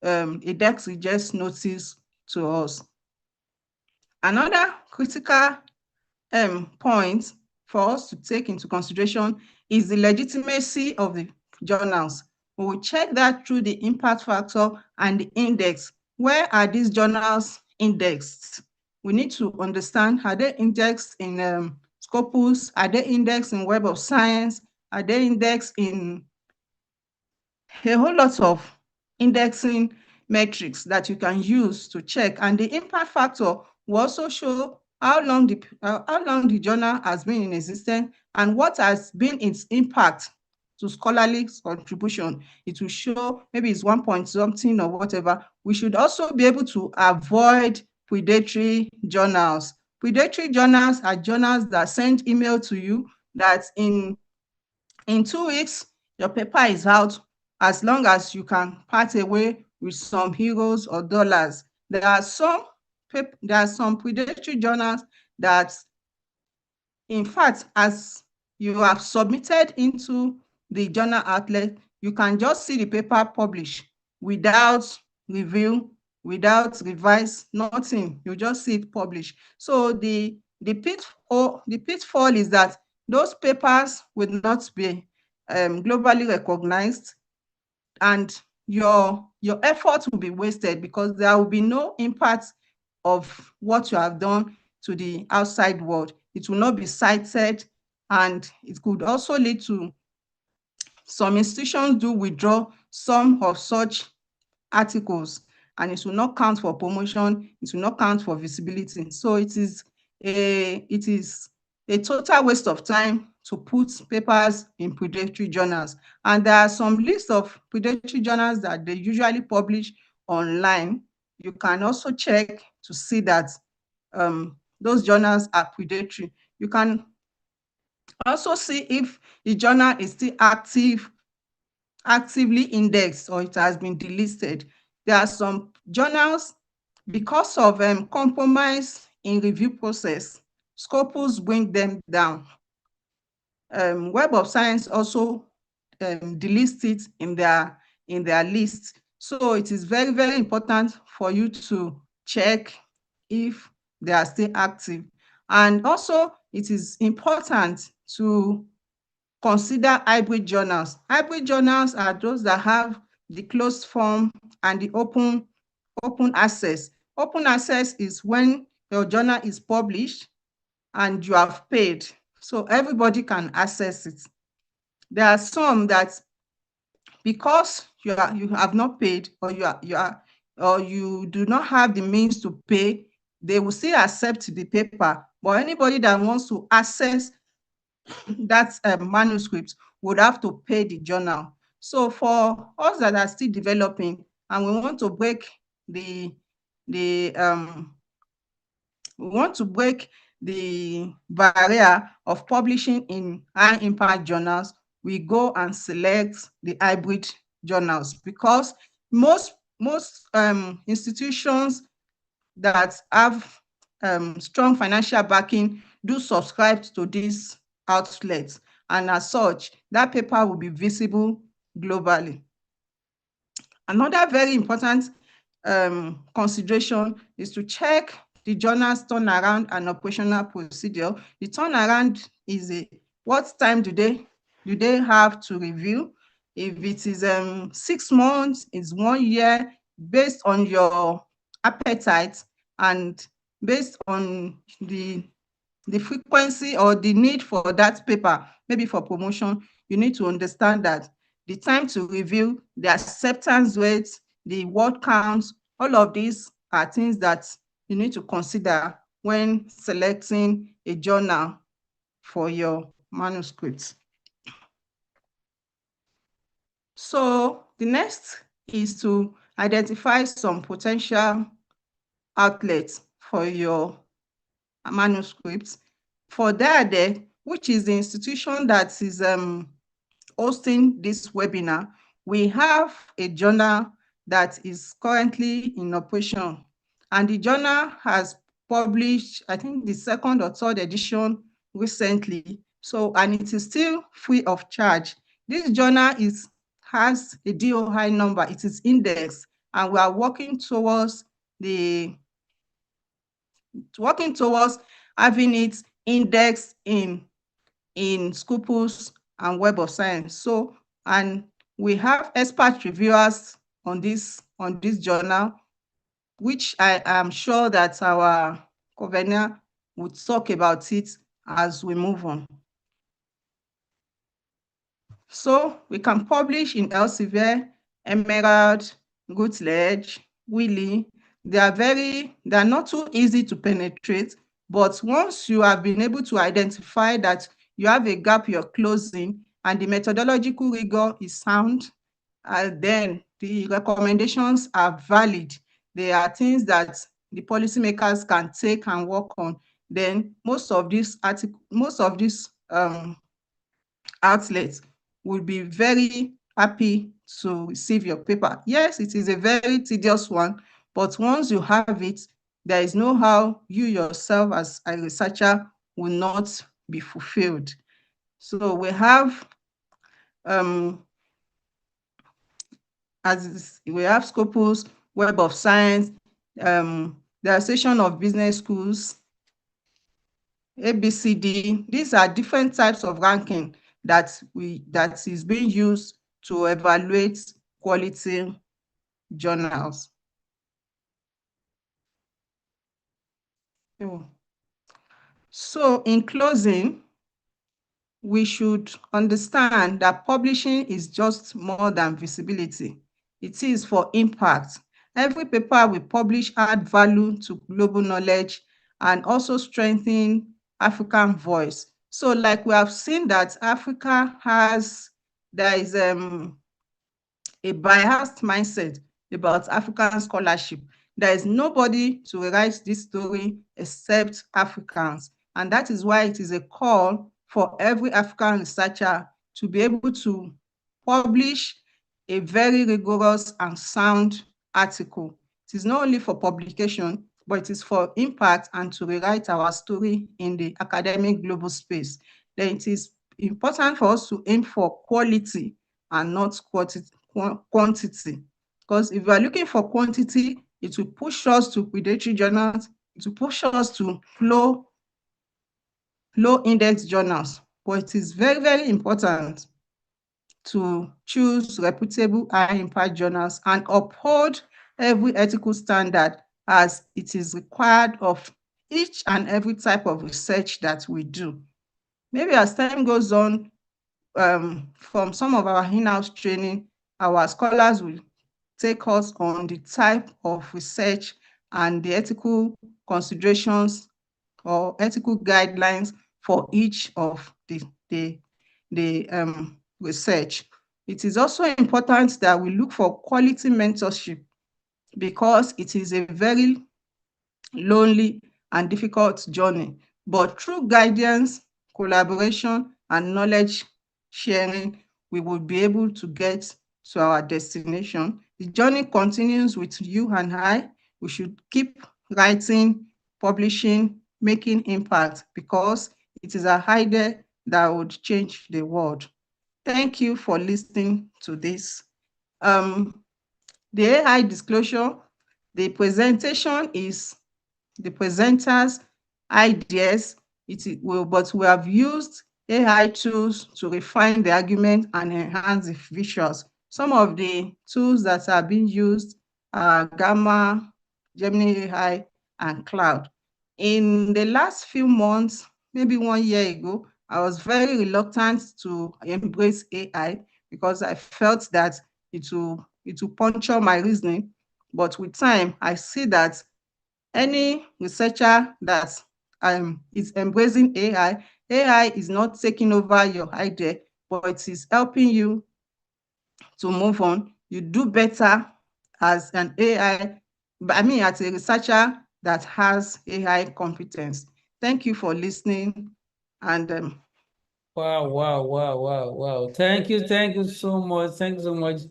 a DIaDeRC reject notice to us. Another critical point for us to take into consideration is the legitimacy of the journals. We will check that through the impact factor and the index. Where are these journals indexed? We need to understand, are they indexed in Scopus? Are they indexed in Web of Science? Are they indexed in a whole lot of indexing metrics that you can use to check? And the impact factor will also show how long the journal has been in existence and what has been its impact to scholarly contribution. It will show maybe it's 1 point something or whatever. We should also be able to avoid predatory journals. Predatory journals are journals that send email to you that in 2 weeks, your paper is out, as long as you can part away with some euros or dollars. There are some predatory journals that, in fact, as you have submitted into the journal outlet, you can just see the paper published without review, without revise, nothing. You just see it published. So the pitfall is that those papers will not be globally recognized, and your effort will be wasted because there will be no impact of what you have done to the outside world. It will not be cited, and it could also lead to some institutions do withdraw some of such articles, and it will not count for promotion, it will not count for visibility. So it is a total waste of time to put papers in predatory journals. And there are some lists of predatory journals that they usually publish online. You can also check to see that those journals are predatory. You can also see if the journal is still actively indexed or it has been delisted. There are some journals, because of compromise in review process, Scopus bring them down. Web of Science also delist it in their list. So it is very, very important for you to check if they are still active. And also, it is important to consider hybrid journals. Hybrid journals are those that have the closed form and the open access. Open access is when your journal is published and you have paid, so everybody can access it. There are some that, because you have not paid, or you do not have the means to pay, they will still accept the paper. But anybody that wants to access that manuscript would have to pay the journal. So for us that are still developing and we want to break the barrier of publishing in high impact journals, we go and select the hybrid journals, because most most institutions that have strong financial backing do subscribe to these outlets, and as such, that paper will be visible globally. Another very important consideration is to check the journal's turnaround and operational procedure. The turnaround is what time do they have to review? If it is 6 months, it's 1 year, based on your appetite and based on the frequency or the need for that paper, maybe for promotion. You need to understand that the time to review, the acceptance rates, the word counts, all of these are things that you need to consider when selecting a journal for your manuscripts. So the next is to identify some potential outlets for your manuscripts. For DIaDeRC, which is the institution that is hosting this webinar, we have a journal that is currently in operation, and the journal has published, I think, the 2nd or 3rd edition recently. So, and it is still free of charge. This journal has a DOI number, it is indexed, and we are working towards having it indexed in Scopus and Web of Science. So, and we have expert reviewers on this journal, which I am sure that our convener would talk about it as we move on. So we can publish in Elsevier, Emerald, Routledge, Wiley. They are not too easy to penetrate, but once you have been able to identify that you have a gap you're closing and the methodological rigor is sound, then the recommendations are valid. They are things that the policymakers can take and work on. Then most of these outlets will be very happy to receive your paper. Yes, it is a very tedious one, but once you have it, there is no how you yourself as a researcher will not be fulfilled. So we have Scopus Web of Science, the Association of Business Schools, ABCD. These are different types of ranking that is being used to evaluate quality journals. So in closing, we should understand that publishing is just more than visibility. It is for impact. Every paper we publish adds value to global knowledge and also strengthen African voice. So like we have seen that there is a biased mindset about African scholarship. There is nobody to write this story except Africans. And that is why it is a call for every African researcher to be able to publish a very rigorous and sound article. It is not only for publication, but it is for impact and to rewrite our story in the academic global space. Then it is important for us to aim for quality and not quantity. Because if we are looking for quantity, it will push us to predatory journals, it will push us to low index journals. But it is very, very important to choose reputable high impact journals and uphold every ethical standard as it is required of each and every type of research that we do. Maybe as time goes on, from some of our in-house training, our scholars will take us on the type of research and the ethical considerations or ethical guidelines for each of the research. It is also important that we look for quality mentorship because it is a very lonely and difficult journey. But through guidance, collaboration, and knowledge sharing, we will be able to get to our destination. The journey continues with you and I. We should keep writing, publishing, making impact, because it is an idea that would change the world. Thank you for listening to this. The AI disclosure, the presentation is the presenter's ideas, but we have used AI tools to refine the argument and enhance the visuals. Some of the tools that are being used are Gamma, Gemini AI, and Cloud. In the last few months, maybe 1 year ago, I was very reluctant to embrace AI because I felt that it will puncture my reasoning. But with time, I see that any researcher that is embracing AI is not taking over your idea, but it is helping you to move on. You do better as an AI, as a researcher that has AI competence. Thank you for listening. And Wow. Thank you so much. Thank you so much.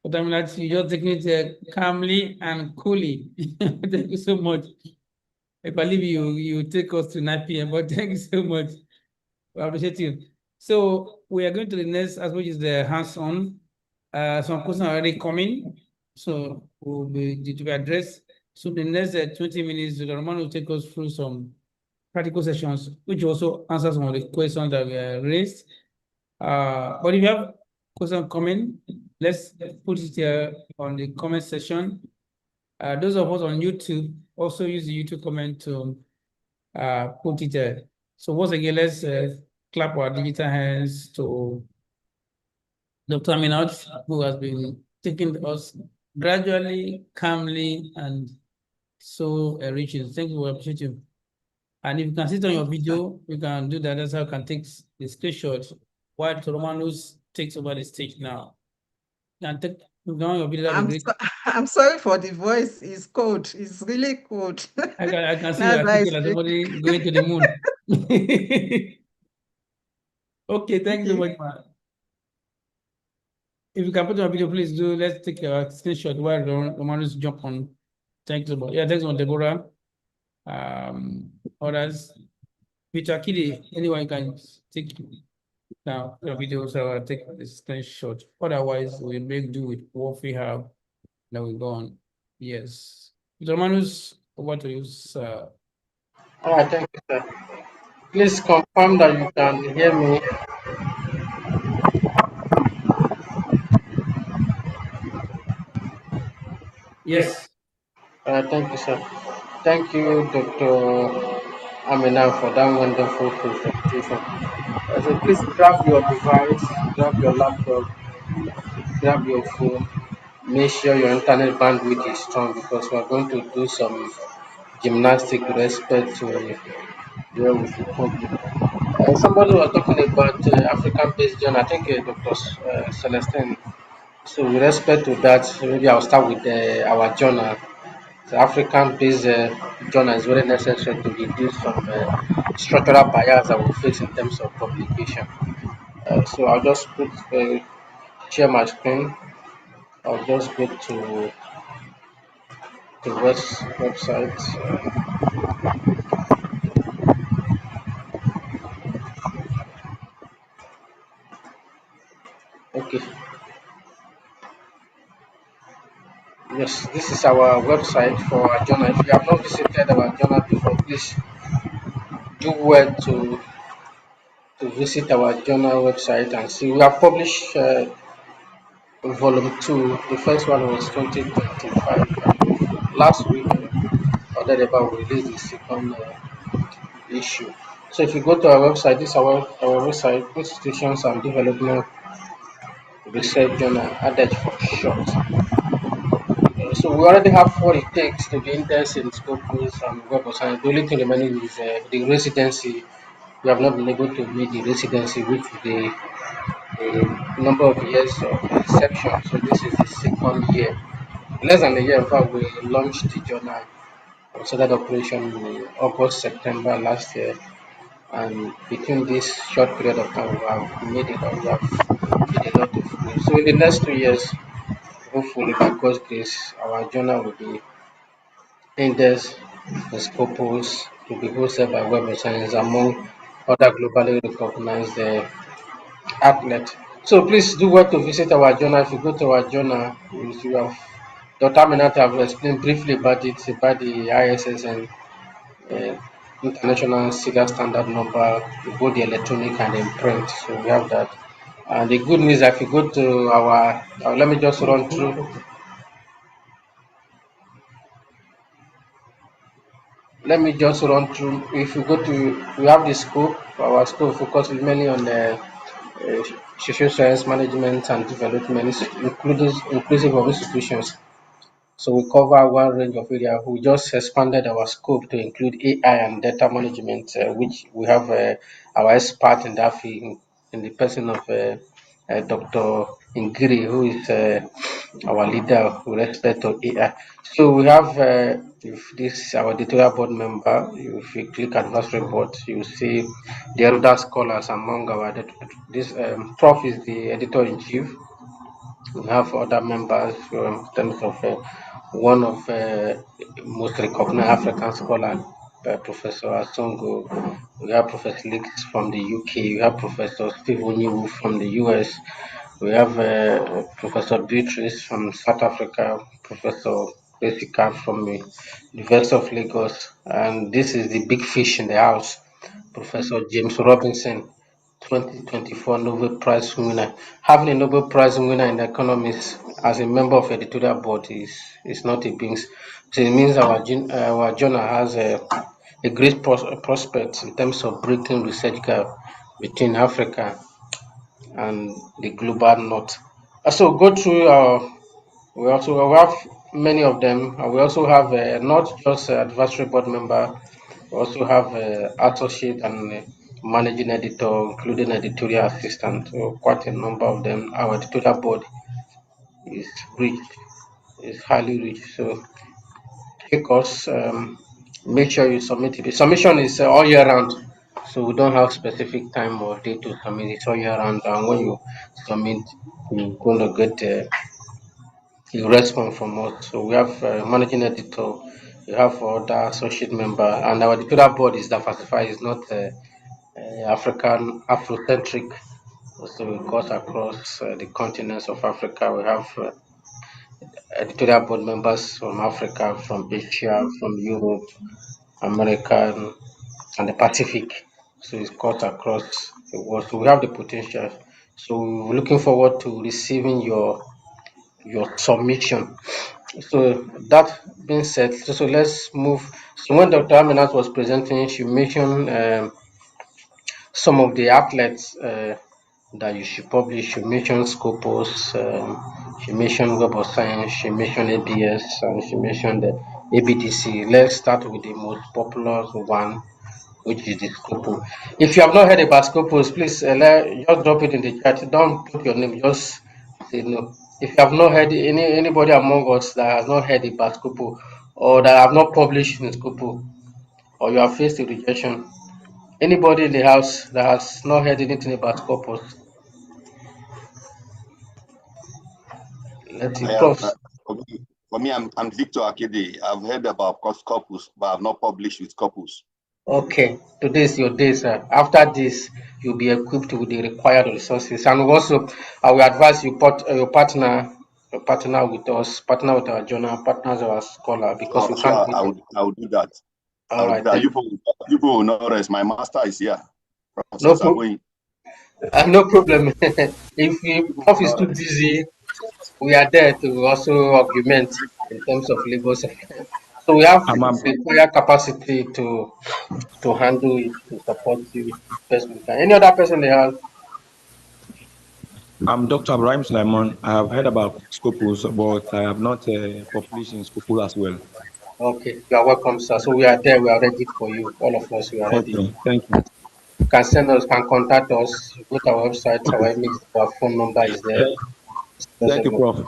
But I mean, that you just taking it calmly and coolly. Thank you so much. I believe you take us to 9 p.m., but thank you so much. I appreciate you. So we are going to the next, as which is the hands-on. Some questions are already coming, so will be to be addressed. So the next 20 minutes, the Roman will take us through some practical sessions, which also answers some of the questions that were raised. But if you have questions coming, let's put it here on the comment section. Those of us on YouTube also use the YouTube comment to put it there. So once again, let's clap our digital hands to Dr. Aminat, who has been taking us gradually, calmly, and so enriching. Thank you, we appreciate you. And if you can sit on your video, you can do that. That's how you can take the screenshot while Dr. Romanus takes over the stage now. You can take down your video, that'd be great. I'm sorry for the voice. It's cold. It's really cold. I can see That's you why are like somebody going to the moon. Okay, thank you so much, man. If you can put on a video, please do. Let's take a screenshot while Romanus jump on. Thanks so much. Yeah, thanks on Deborah. Others. Peter Kiddy, anyone can take now the videos. I will take the screenshot. Otherwise, we make do with what we have. Now we go on. Yes. Romanus, over to you, sir. All right, thank you, sir. Please confirm that you can hear me. Yes. Thank you, sir. Thank you, Dr. Aminat, for that wonderful presentation. So please grab your device, grab your laptop, grab your phone. Make sure your internet bandwidth is strong because we are going to do some gymnastics with respect to where we should publish. Somebody was talking about African-based journal. I think Dr. Celestine. So with respect to that, maybe I'll start with our journal. The African-based journal is very necessary to reduce some structural bias that we face in terms of publication. So I'll just share my screen. I'll just go to the website. Okay. Yes, this is our website for our journal. If you have not visited our journal before, please do well to visit our journal website and see. We have published volume 2. The first one was 2025. Last week, or thereabout, we released the second issue. So if you go to our website, this is our website, Institutions and Development Research Journal, ADeRJ for short. So we already have what it takes to be indexed in Scopus and Web of Science. The only thing remaining is the residency. We have not been able to meet the residency, which is the number of years of inception. So this is the second year. Less than a year, in fact, we launched the journal and started operation in August, September last year. And between this short period of time, we have made a lot of progress. So in the next 2 years, hopefully by God's grace, our journal will be indexed in Scopus to be hosted by Web of Science among other globally recognized outlets. So please do well to visit our journal. If you go to our journal, you have Dr. Aminat have explained briefly about it, about the ISSN uh, International Serial Standard Number, both the electronic and in print. So we have that. And the good news, if you go to let me just run through. Let me just run through. If you go to, we have the scope. Our scope focuses mainly on the social science management and development, inclusive of institutions. So we cover one range of area. We just expanded our scope to include AI and data management, which we have our expert in that field, in the person of Dr. Ingiri, who is our leader with respect to AI. So we have, if this our editorial board member, if you click advisory board, you see the other scholars among our, this Prof is the editor in chief. We have other members in terms of one of most recognized African scholar, Professor Asongo. We have Professor Leaks from the UK. We have Professor Steve Onyewu from the US. We have Professor Beatrice from South Africa, Professor Jessica from the University of Lagos, and this is the big fish in the house, Professor James Robinson, 2024 Nobel Prize winner. Having a Nobel Prize winner in economics as a member of editorial board is not a beans. So it means our journal has a great prospect in terms of breaking research gap between Africa and the global north. So go through we have many of them, and we also have not just advisory board member, we also have associate and managing editor, including editorial assistant. So quite a number of them. Our editorial board is rich, is highly rich. So take us, make sure you submit it. The submission is all year round. So we don't have specific time or date to submit. It's all year round, and when you submit, you're gonna get a response from us. So we have managing editor, we have other associate member, and our editorial board is diversified. It's not African Afrocentric. So it goes across the continents of Africa. We have editorial board members from Africa, from Asia, from Europe, America, and the Pacific. So it's cut across the world. So we have the potential. So we're looking forward to receiving your submission. So that being said, so let's move. So when Dr. Aminat was presenting, she mentioned some of the outlets that you should publish. She mentioned Scopus, she mentioned Web of Science, she mentioned ABS, and she mentioned the ABDC. Let's start with the most popular one, which is the Scopus. If you have not heard about Scopus, please just drop it in the chat. Don't put your name, just say no. If you have not heard anybody among us that has not heard about Scopus or that have not published in Scopus, or you have faced a rejection, anybody in the house that has not heard anything about Scopus, let's see, I have, Prof. for me, I'm Victor Akede. I've heard about Scopus, but I've not published with Scopus. Okay, today is your day, sir. After this, you'll be equipped with the required resources, and also, I will advise you put your partner with us, partner with our journal, partners our scholar, because we can't be there. I would do that. All right, thank You will not rest. My master is here. no, Professor Osabohien. no problem. If Prof is too Rest. busy, we are there to also augment in terms of labor supply. So we have I'm, the required capacity to handle it, to support you best we can. Any other person they have? I'm Dr. Abraham Sulaiman. I have heard about Scopus, but I have not published in Scopus as well. Okay, you are welcome, sir. So we are there, we are ready for you. All of us, we are ready. Okay, thank you. You can send us, can contact us, go to our website, our email, our phone number is there. Thank you, Prof.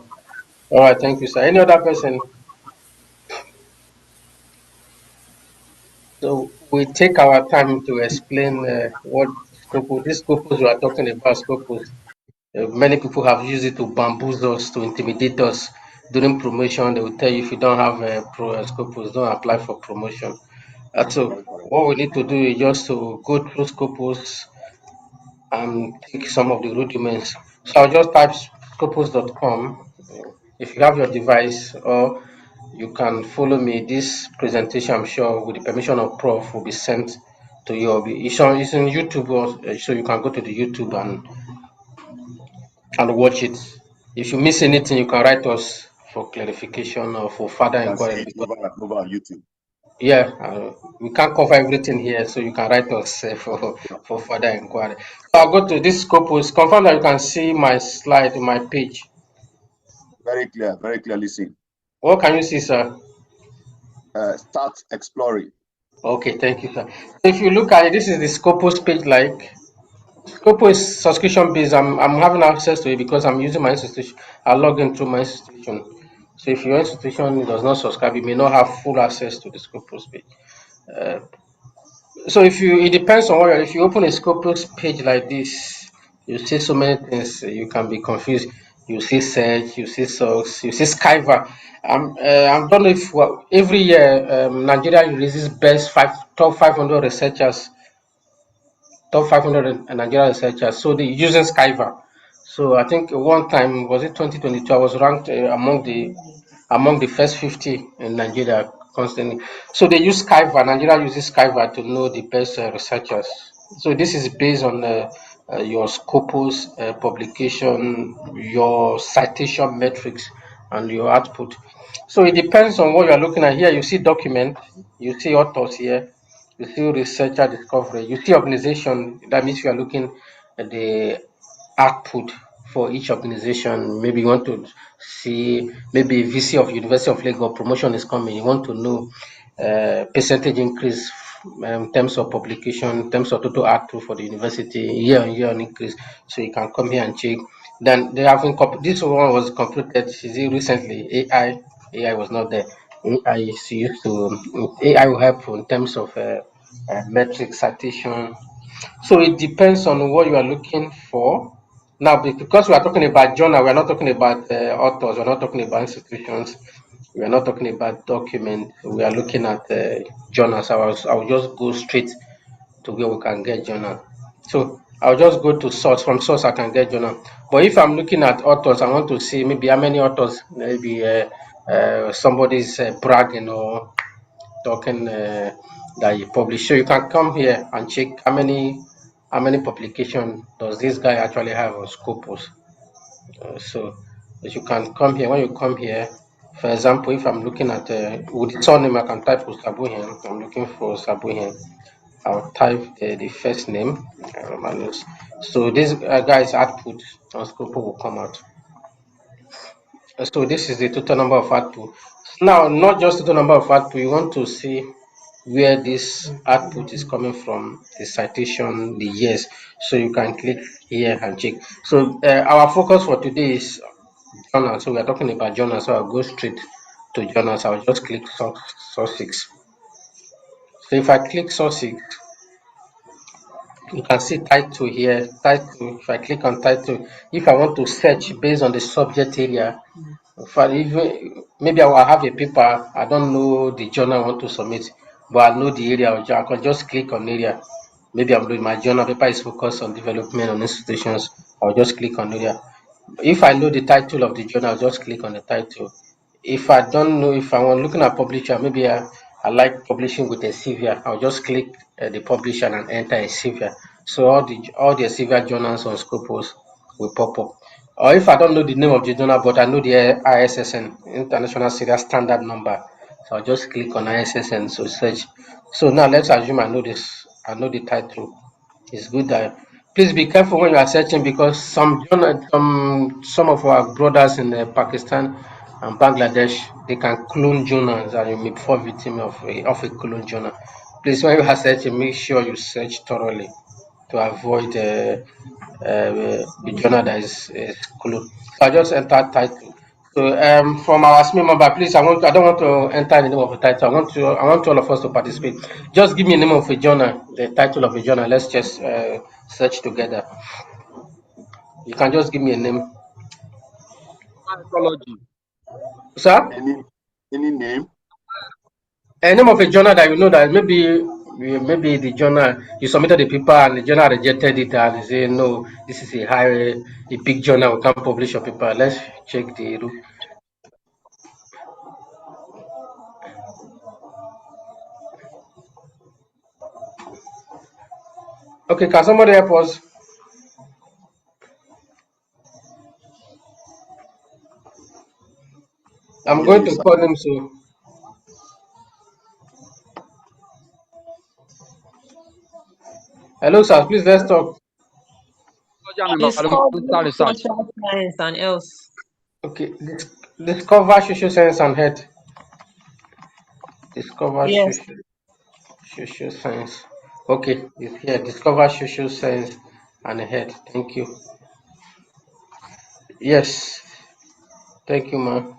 All right, thank you, sir. Any other person? So we take our time to explain what Scopus, this Scopus we are talking about, Scopus. Many people have used it to bamboozle us, to intimidate us. During promotion, they will tell you if you don't have a Scopus, don't apply for promotion. So what we need to do is just to go through Scopus and take some of the rudiments. So I'll just type scopus.com. If you have your device, or you can follow me. This presentation, I'm sure, with the permission of Prof, will be sent to you. It's on YouTube, so you can go to the YouTube and watch it. If you miss anything, you can write us for clarification or for further inquiry. Over on YouTube. Yeah, we can't cover everything here, so you can write us for further inquiry. So I'll go to this Scopus. Confirm that you can see my slide, my page. Very clearly seen. What can you see, sir? Start exploring. Okay, thank you, sir. If you look at it, this is the Scopus page. Like Scopus is subscription based. I'm having access to it because I'm using my institution. I log in through my institution. So if your institution does not subscribe, you may not have full access to the Scopus page. So it depends on what if you open a Scopus page like this, you see so many things, you can be confused. You see search, you see socks, you see Skyver. I don't know if every year Nigeria releases top 500 researchers, top 500 Nigerian researchers. So they're using Skyver. So I think one time, was it 2022, I was ranked among the first 50 in Nigeria constantly. So they use Skyver. Nigeria uses Skyver to know the best researchers. So this is based on your Scopus publication, your citation metrics, and your output. So it depends on what you're looking at. Here you see document, you see authors here, you see researcher discovery, you see organization. That means you are looking at the output for each organization. Maybe you want to see, maybe VC of University of Lagos promotion is coming. You want to know percentage increase in terms of publication, in terms of total output for the university, year on year increase. So you can come here and check. Then they have this one was completed recently. AI was not there. AI is used to AI will help in terms of metric citation. So it depends on what you are looking for. Now, because we are talking about journal, we are not talking about authors, we are not talking about institutions, we are not talking about documents. We are looking at journals. I will just go straight to where we can get journal. So I'll just go to source. From source, I can get journal. But if I'm looking at authors, I want to see maybe how many authors, maybe somebody's bragging or talking that you publish. So you can come here and check how many publication does this guy actually have on Scopus. So you can come here. When you come here, for example, if I'm looking at with the surname, I can type Osabohien. I'm looking for Osabohien. I'll type the first name, Romanus. So this guy's output on Scopus will come out. So this is the total number of output. Now, not just total number of output, you want to see where this output is coming from, the citation, the years. So you can click here and check. So our focus for today is journal. So we are talking about journal. So I'll go straight to journals. I'll just click source 6. So if I click source 6, you can see title here. Title. If I click on title, if I want to search based on the subject area, for even maybe I will have a paper, I don't know the journal I want to submit, but I know the area. I can just click on area. Maybe I'm doing my journal paper is focused on development on institutions. I'll just click on area. If I know the title of the journal, I'll just click on the title. If I don't know, if I'm looking at publisher, maybe I like publishing with a Elsevier, I'll just click the publisher and enter a Elsevier. So all the Elsevier journals on Scopus will pop up. Or if I don't know the name of the journal, but I know the ISSN, International Serial Standard Number, so I'll just click on ISSN, so search. So now let's assume I know this, I know the title. It's good that please be careful when you are searching because some of our brothers in Pakistan and Bangladesh, they can clone journals and you may fall victim of a clone journal. Please, when you are searching, make sure you search thoroughly to avoid the journal that is cloned. So I just enter title. So from our SME member, please, I don't want to enter the name of a title. I want all of us to participate. Just give me a name of a journal, the title of a journal. Let's just search together. You can just give me a name. Psychology. Sir? Any name? A name of a journal that you know that maybe the journal you submitted the paper and the journal rejected it and they say no, this is a big journal, we can't publish your paper. Let's check the root. Okay, can somebody help us? I'm going to call him so. Hello, sir. Please let's talk. It's called social science and else. Okay, discover social science and health. Discover Yes. social science. Okay, it's here. Discover social science and health. Thank you. Yes, thank you, ma'am.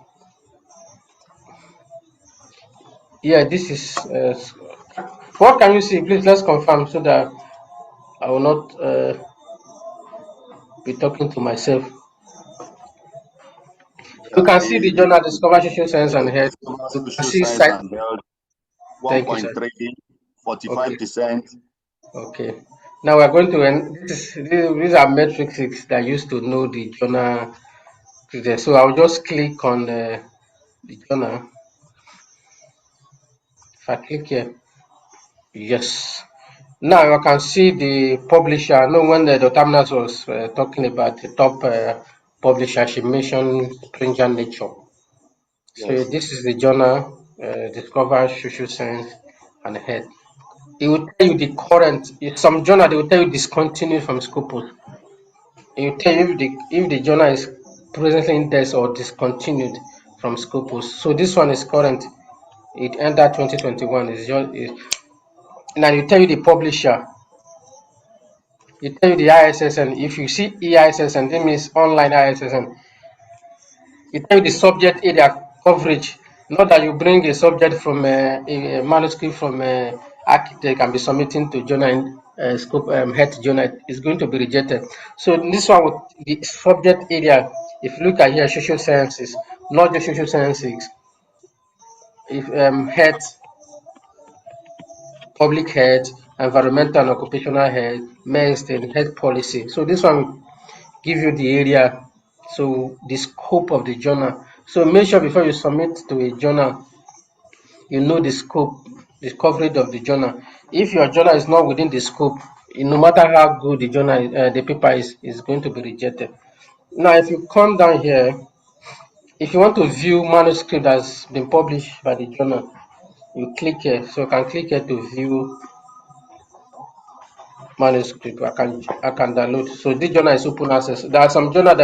Yeah, this is. What can you see? Please let's confirm so that I will not be talking to myself. You can see the journal Discover Social Science and Health. You can Social see science site. and health, Thank you, sir. 1.3, 45%. Okay. Now we're going to end. These are metrics that used to know the journal. So I'll just click on the journal. If I click here, yes. Now I can see the publisher. I know when the Dr. Aminat was talking about the top publisher, she mentioned Stranger Nature. So Yes. this is the journal, Discover Social Science and Health. It will tell you the current. In some journal, they will tell you discontinued from Scopus. It will tell you if the journal is presently indexed or discontinued from Scopus. So this one is current. It ended 2021. Now you tell you the publisher. It tell you the ISSN. If you see EISSN, that means online ISSN. It tell you the subject area coverage. Not that you bring a subject from a manuscript from architect and be submitting to journal scope health journal. It's going to be rejected. So this one with the subject area. If you look at here, social sciences, not just social sciences. If health, public health, environmental and occupational health, medicine, health policy. So this one will give you the area, so the scope of the journal. So make sure before you submit to a journal, you know the scope, the coverage of the journal. If your journal is not within the scope, no matter how good the journal, the paper is going to be rejected. Now, if you come down here, if you want to view manuscript that's been published by the journal, you click here. So you can click here to view manuscript. I can download. So this journal is open access. There are some journal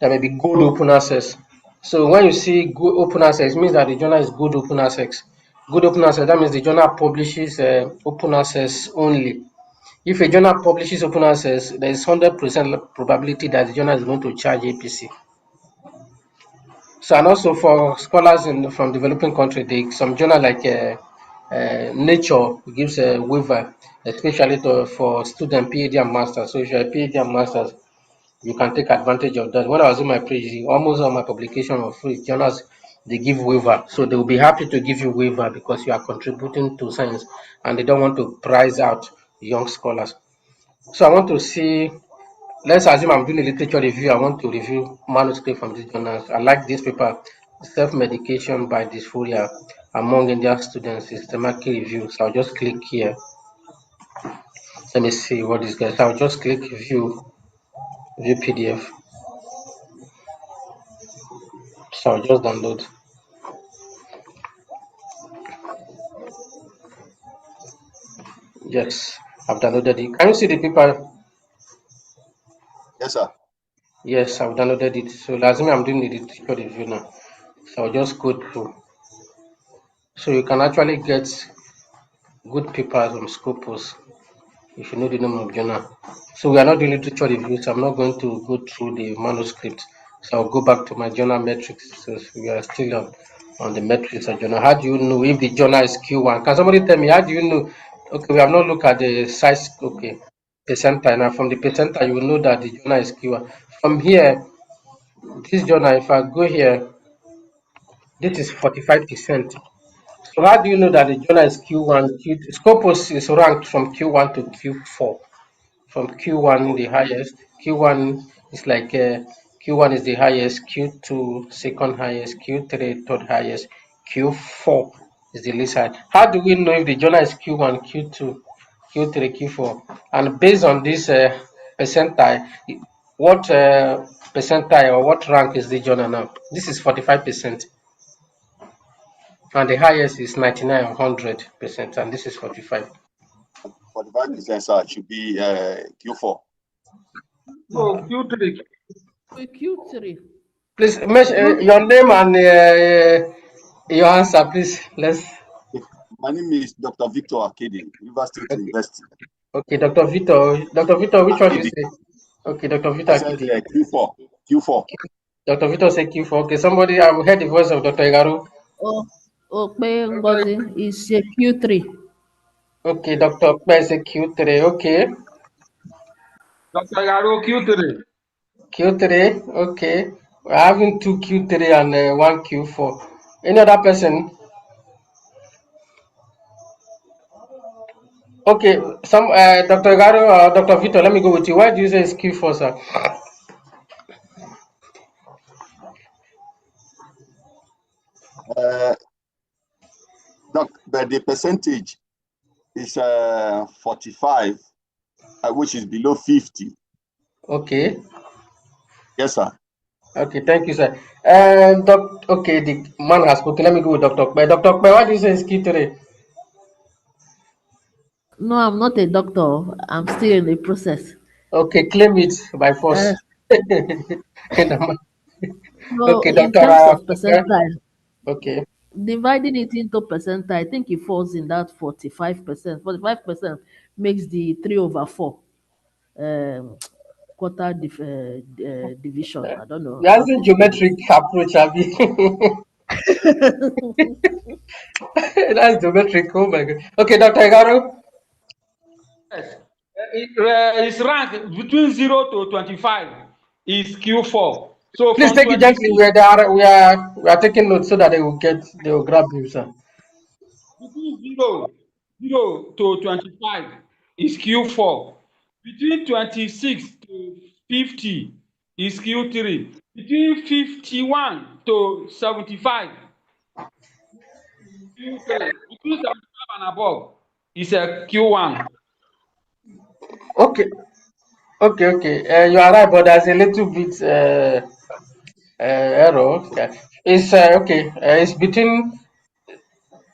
that may be good open access. So when you see good open access, it means that the journal is good open access. Good open access, that means the journal publishes open access only. If a journal publishes open access, there is 100% probability that the journal is going to charge APC. So and also for scholars from developing countries, some journal like Nature gives a waiver, especially for student PhD and masters. So if you're a PhD and masters, you can take advantage of that. When I was in my PhD, almost all my publication of free journals, they give waiver. So they will be happy to give you waiver because you are contributing to science and they don't want to price out young scholars. So I want to see, let's assume I'm doing a literature review. I want to review manuscript from these journals. I like this paper, Self-Medication by Dysphoria Among Indian Students, Systematic Review. So I'll just click here. Let me see what this guys. I'll just click view PDF. So I'll just download. Yes, I've downloaded it. Can you see the paper? Yes, sir. Yes, I've downloaded it. So lazimi I'm doing the literature review now. So I'll just go through. So you can actually get good papers on Scopus if you know the name of journal. So we are not doing literature reviews. I'm not going to go through the manuscript. So I'll go back to my journal metrics. So we are still on the metrics of journal. How do you know if the journal is Q1? Can somebody tell me how do you know? Okay, we have not looked at the size. Okay, percentile. Now from the percentile, you will know that the journal is Q1. from here, this journal, if I go here, this is 45%. So how do you know that the journal is Q1? Scopus is ranked from Q1 to Q4. From Q1 the highest, Q1 is like Q1 is the highest, Q2 second highest, Q3 third highest, Q4 is the least high. How do we know if the journal is Q1, Q2, Q3, Q4? And based on this percentile, what percentile or what rank is the journal now? This is 45%, and the highest is 99 or 100%, and this is 45. 45%, sir, should be Q4. Oh, Q3. Q3. Please mention your name and your answer, please. Let's. My name is Dr. Victor Akede, River State University. Okay, Dr. Victor. Dr. Victor, which one do you Akede. say? Okay, Dr. Victor I said Akede. Q4. Q4. Dr. Victor said Q4. Okay, somebody, I've heard the voice of Dr. Igaru. Ngozi is Q3. Okay, Dr. Okpe said Q3. Okay. Dr. Yaro, Q3. Q3. Okay. We're having two Q3 and one Q4. Any other person? Okay, some Dr. Igaru or Dr. Victor, let me go with you. Why do you say it's Q4, sir? But the percentage is 45, which is below 50. Okay. Yes, sir. Okay, thank you, sir. Okay, the man has spoken. Let me go with Dr. Okpe. Dr. Okpe, why do you say it's Q3? No, I'm not a doctor. I'm still in the process. Okay, claim it by force. So Okay, in Dr. terms of Okpe. percentile, Okay. dividing it into percentile, I think it falls in that 45%. 45% makes the 3/4 quarter division. I don't know. You're using Something to do with geometric approach, Abby. That's geometric. Oh my God. Okay, Dr. Igaru. Yes. It's ranked between 0 to 25 is Q4. So Please from take it 26 gently. We are taking notes so that they will grab you, sir. between 0 to 25 is Q4. Between 26 to 50 is Q3. Between 51 to 75 Q3. Between 75 and above is a Q1. Okay. Okay. You are right, but there's a little bit error. Yeah. It's okay. It's between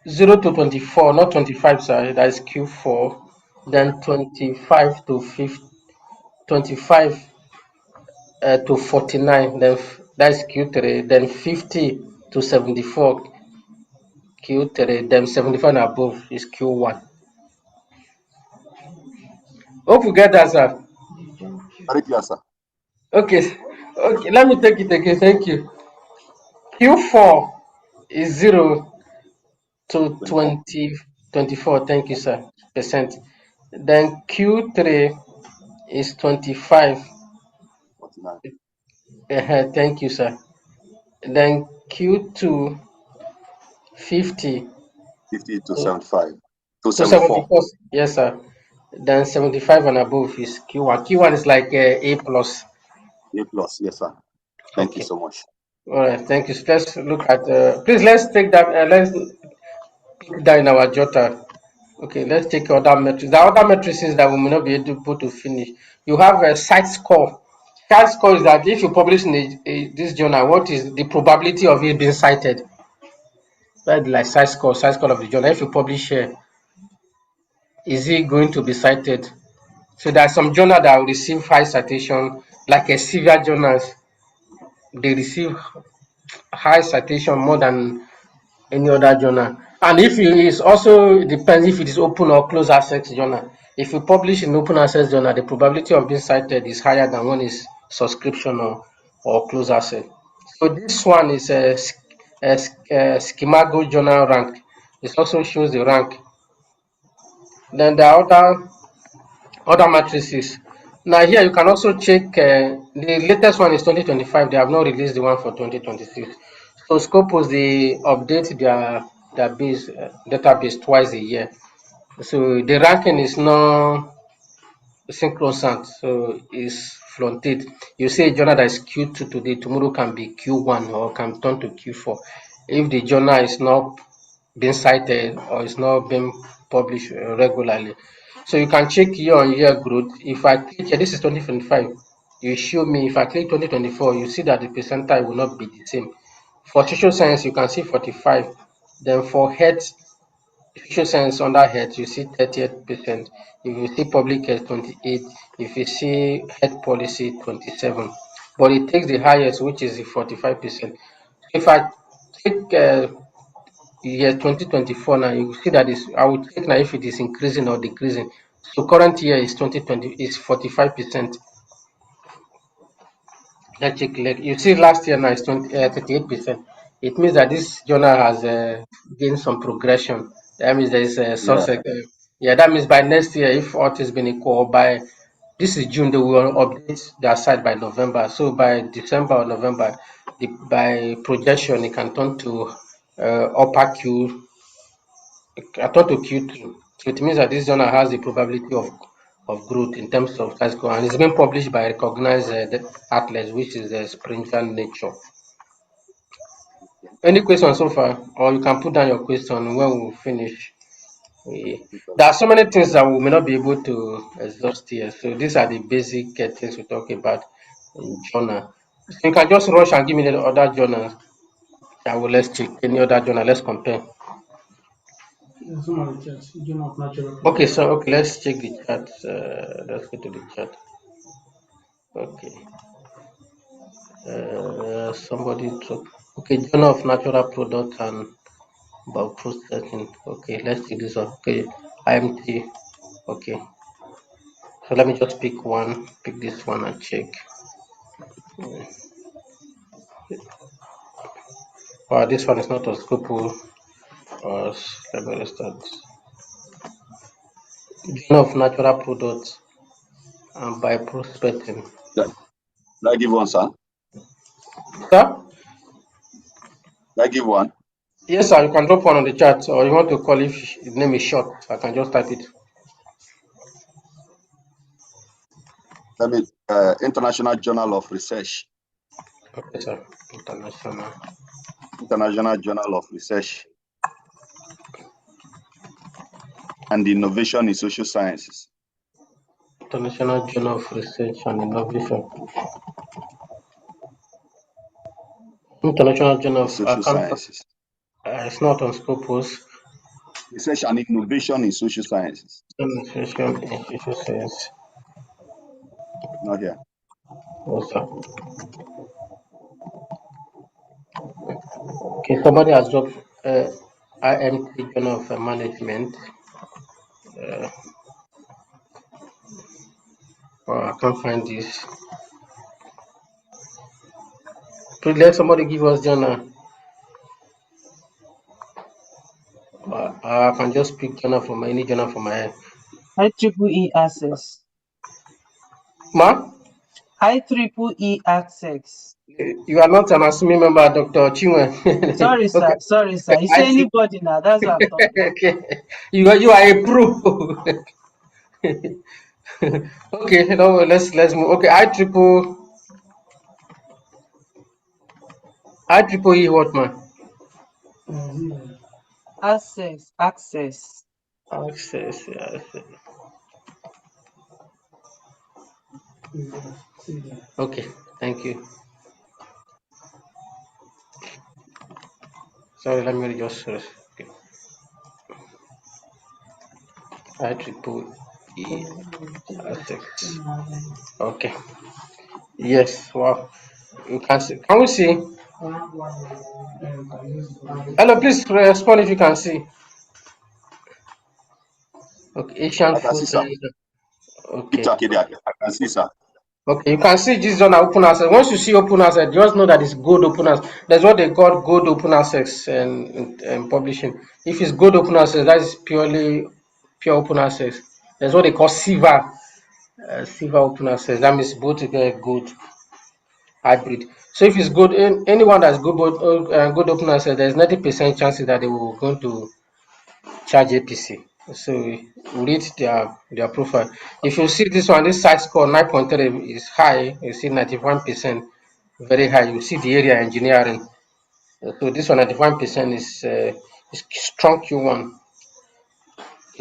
0 to 24, not 25, sir. That is Q4. Then 25 to 50, 25 to 49. Then that's Q3. Then 50 to 74, Q3. Then 75 and above is Q1. Hope you get that, sir. Very clear, sir. Okay. Okay. Let me take it again. Thank you. Q4 is 0 to 24. Thank you, sir. Percent. Then Q3 is 25. 49. Thank you, sir. Then Q2 50 50 to 75. To to 74. 74. Yes, sir. Then 75 and above is Q1. Q1 is like A plus. A plus, yes, sir. Thank you Okay. so much. All right. Thank you. So let's look at. Please let's take that. Let's put that in our jotter. Okay. Let's take other metrics. The other matrices that we may not be able to finish. You have a site score. Site score is that if you publish in this journal, what is the probability of it being cited? That's like size score of the journal. If you publish here, is it going to be cited? So there are some journal that will receive high citation, like a severe journals. They receive high citation more than any other journal. And if it is also depends if it is open or closed access journal. If you publish in open access journal, the probability of being cited is higher than one is subscription or closed access. So this one is a schemago journal rank. It also shows the rank. Then there are other matrices Now here you can also check the latest one is 2025. They have not released the one for 2026. So Scopus they update their database twice a year. So the ranking is not synchronous, so it's fluctuate. You say a journal that is Q2 today, tomorrow can be Q1 or can turn to Q4. If the journal is not being cited or is not being published regularly. So you can check year-on-year growth. If I click here, this is 2025, you show me, if I click 2024, you see that the percentile will not be the same. For social science, you can see 45. Then for health, social science under health, you see 38%. If you see public health, 28. If you see health policy, 27. But it takes the highest, which is the 45%. If I take year 2024 now, you see that I will check now if it is increasing or decreasing. So current year is 2020 is 45%. Let's check. You see last year now is 38%. It means that this journal has gained some progression. That means there is a success. Yeah, that means by next year, if all has been equal, or by this is June, they will update their site by November. So by December or November, by projection, it can turn to upper Q. I thought to Q2. So it means that this journal has the probability of growth in terms of classical, and it's been published by recognized outlets, which is Sprinter Nature. Any question so far? Or you can put down your question when we finish. There are so many things that we may not be able to exhaust here. So these are the basic things we talk about in journal. So you can just rush and give me the other journal. I will let's check any other journal. Let's compare. Okay, so okay, let's check the chat. Let's go to the chat. Okay. Somebody took. Okay, Journal of Natural Products and Bioprocessing. Okay, let's see this one. Okay, IMT. Okay. So let me just pick one. Pick this one and check. Wow, this one is not a Scopus. Let me restart. Journal of Natural Products and Bioprocessing. I give one, sir. Sir? I give one. Yes, sir. You can drop one on the chat, or you want to call if his name is short. I can just type it. Let me International Journal of Research. Okay, sir. International Journal of Research and Innovation in Social Sciences. International Journal of Research and Innovation. International Journal of Social Sciences. It's not on Scopus. Research and Innovation in Social Sciences. Innovation in Social Science. Not here. What's up? Okay, somebody has dropped IMT Journal of Management. I can't find this. Please let somebody give us journal. I can just pick journal from any journal from my head. IEEE access. Ma? IEEE access. You are not an assuming member, Dr. Chinwe. Sorry, sir. Okay. Sorry, sir. You say anybody now. That's what I'm talking about. Okay. You are a pro. Okay, no, let's move. Okay, IEEE what, man? Access. Access, yes. Okay, thank you. Sorry, let me just okay. IEEE access. Okay. Yes, wow. You can see. Can we see? Hello, please respond if you can see. Okay, Asian I can food. see, sir. Okay. I can see, sir. Okay, you can see this zone open access. Once you see open access, just know that it's gold open access. That's what they call gold open access and publishing. If it's gold open access, that is pure open access. That's what they call silver silver open access. That means both good hybrid. So if it's good, anyone that's good open access, there's 90% chances that they will going to charge APC. So we read their profile. If you see this one, this site score 9.3 is high. You see 91%, very high. You see the area engineering. So this one 91% is strong Q1.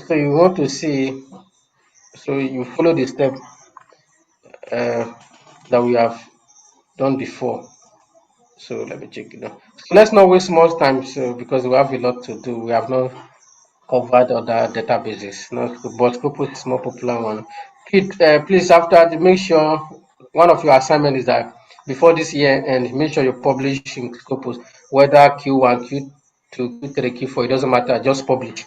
So you want to see, so you follow the step that we have done before. So let me check it out. So let's not waste more time, so because we have a lot to do. We have not covered other databases. No, but Scopus is more popular one. Please after make sure one of your assignment is that before this year and make sure you publish in Scopus, whether Q1, Q2, Q3, Q4, it doesn't matter. Just publish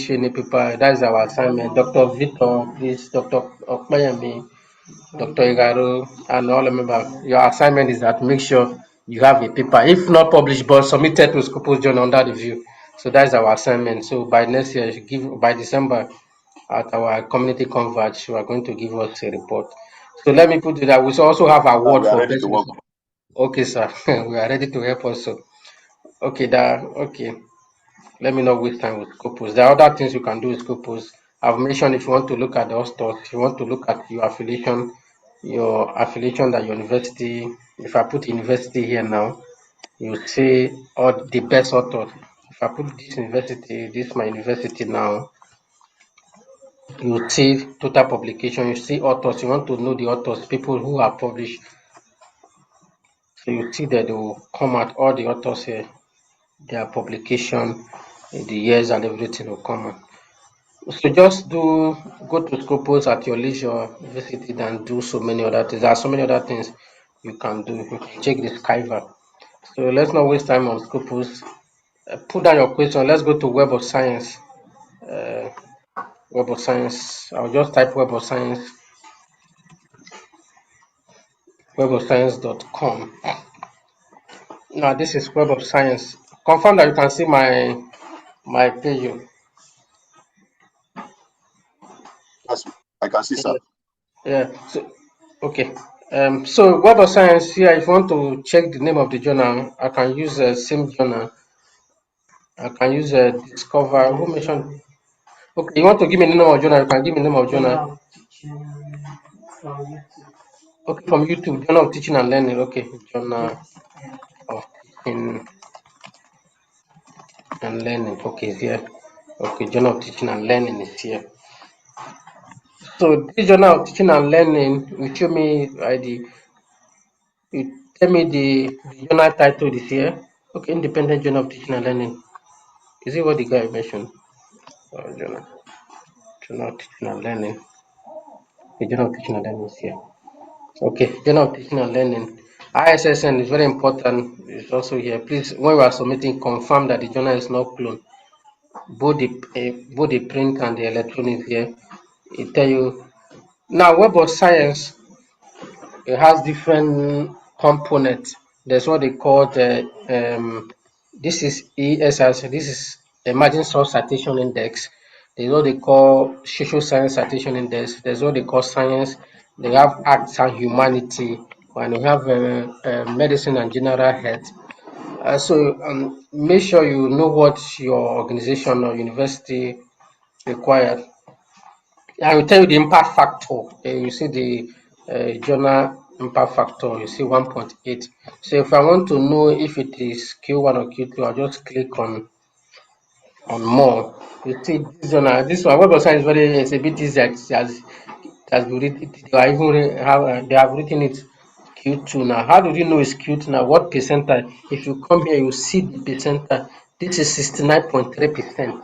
any paper. That is our assignment. Dr. Victor, please, Dr. Okmayami, Dr. Igaro, and all members. Your assignment is that make sure you have a paper, if not published, but submitted to Scopus Journal under review. So that's our assignment. So by next year, by December, at our community converge, you are going to give us a report. So let me put it that we also have award for best. Okay, sir. We are ready to help also. Okay, okay. Let me not waste time with Scopus. There are other things you can do with Scopus. I've mentioned if you want to look at the hostels, if you want to look at your affiliation at your university. If I put university here now, you see all the best authors. If I put this university, this is my university now, you see total publication, you see authors, you want to know the authors, people who are published. So you see that they will come at all the authors here, their publication, the years and everything will come out. So just go to Scopus at your leisure, visit it and do so many other things. There are so many other things you can do. You can check the Skyver. So let's not waste time on Scopus. Put down your question. Let's go to Web of Science. Web of Science. I'll just type Web of Science. webofscience.com. Now this is Web of Science. Confirm that you can see my page. Yes, I can see, sir. Yeah. So okay. So Web of Science here, if you want to check the name of the journal, I can use the same journal. I can use a Discover. Who mentioned? Okay, you want to give me the name of journal? You can give me the name of journal. Okay, from YouTube, Journal of Teaching and Learning. Okay, Journal of Teaching and Learning. Okay, it's here. Okay, Journal of Teaching and Learning is here. So this Journal of Teaching and Learning will show me you tell me the journal title is here. Okay, Independent Journal of Teaching and Learning. Is it what the guy mentioned? Journal of Teaching and Learning. The Journal of Teaching and Learning is here. Okay, Journal of Teaching and Learning. ISSN is very important. It's also here. Please, when you are submitting, confirm that the journal is not cloned. Both the print and the electronic here. It tell you. Now, Web of Science, it has different components. There's what they call this is ESS. This is Emerging Source Citation Index. There's what they call Social Science Citation Index. There's what they call Science. They have Arts and Humanity. And they have Medicine and General Health. So make sure you know what your organization or university requires. I will tell you the impact factor. You see the journal impact factor, you see 1.8. So if I want to know if it is Q1 or Q2, I'll just click on more. You see this journal, this one, Web of Science is it's a bit easy. Has been written, they have written it Q2 now. How do you know it's Q2 now? What percentile? If you come here, you see the percentile. This is 69.3%.